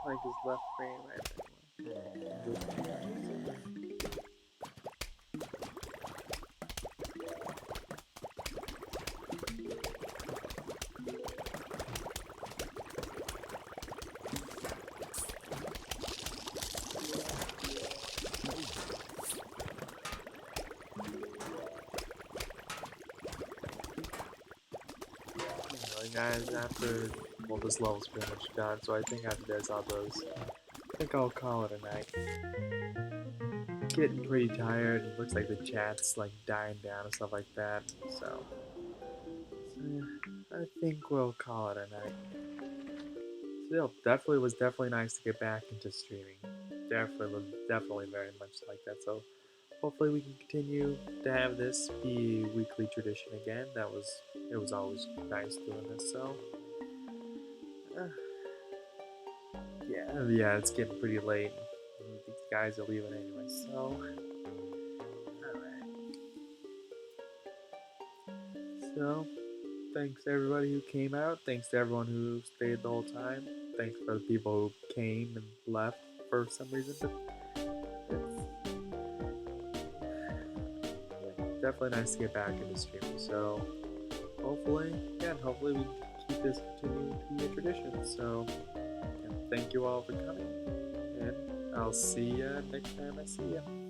Like his left brain, right? Guys, after, well, this level's pretty much done, so I think after this I think I'll call it a night. Getting pretty tired, it looks like the chat's like dying down and stuff like that, so yeah, I think we'll call it a night. Still, was definitely nice to get back into streaming. Definitely very much like that, so hopefully we can continue to have this be a weekly tradition again. It was always nice doing this. So uh, yeah, it's getting pretty late. I think the guys are leaving anyway. So alright. So thanks to everybody who came out. Thanks to everyone who stayed the whole time. Thanks for the people who came and left for some reason. But it's definitely nice to get back into streaming. So hopefully we can keep this continuing to be a tradition. So thank you all for coming, and I'll see you next time I see you.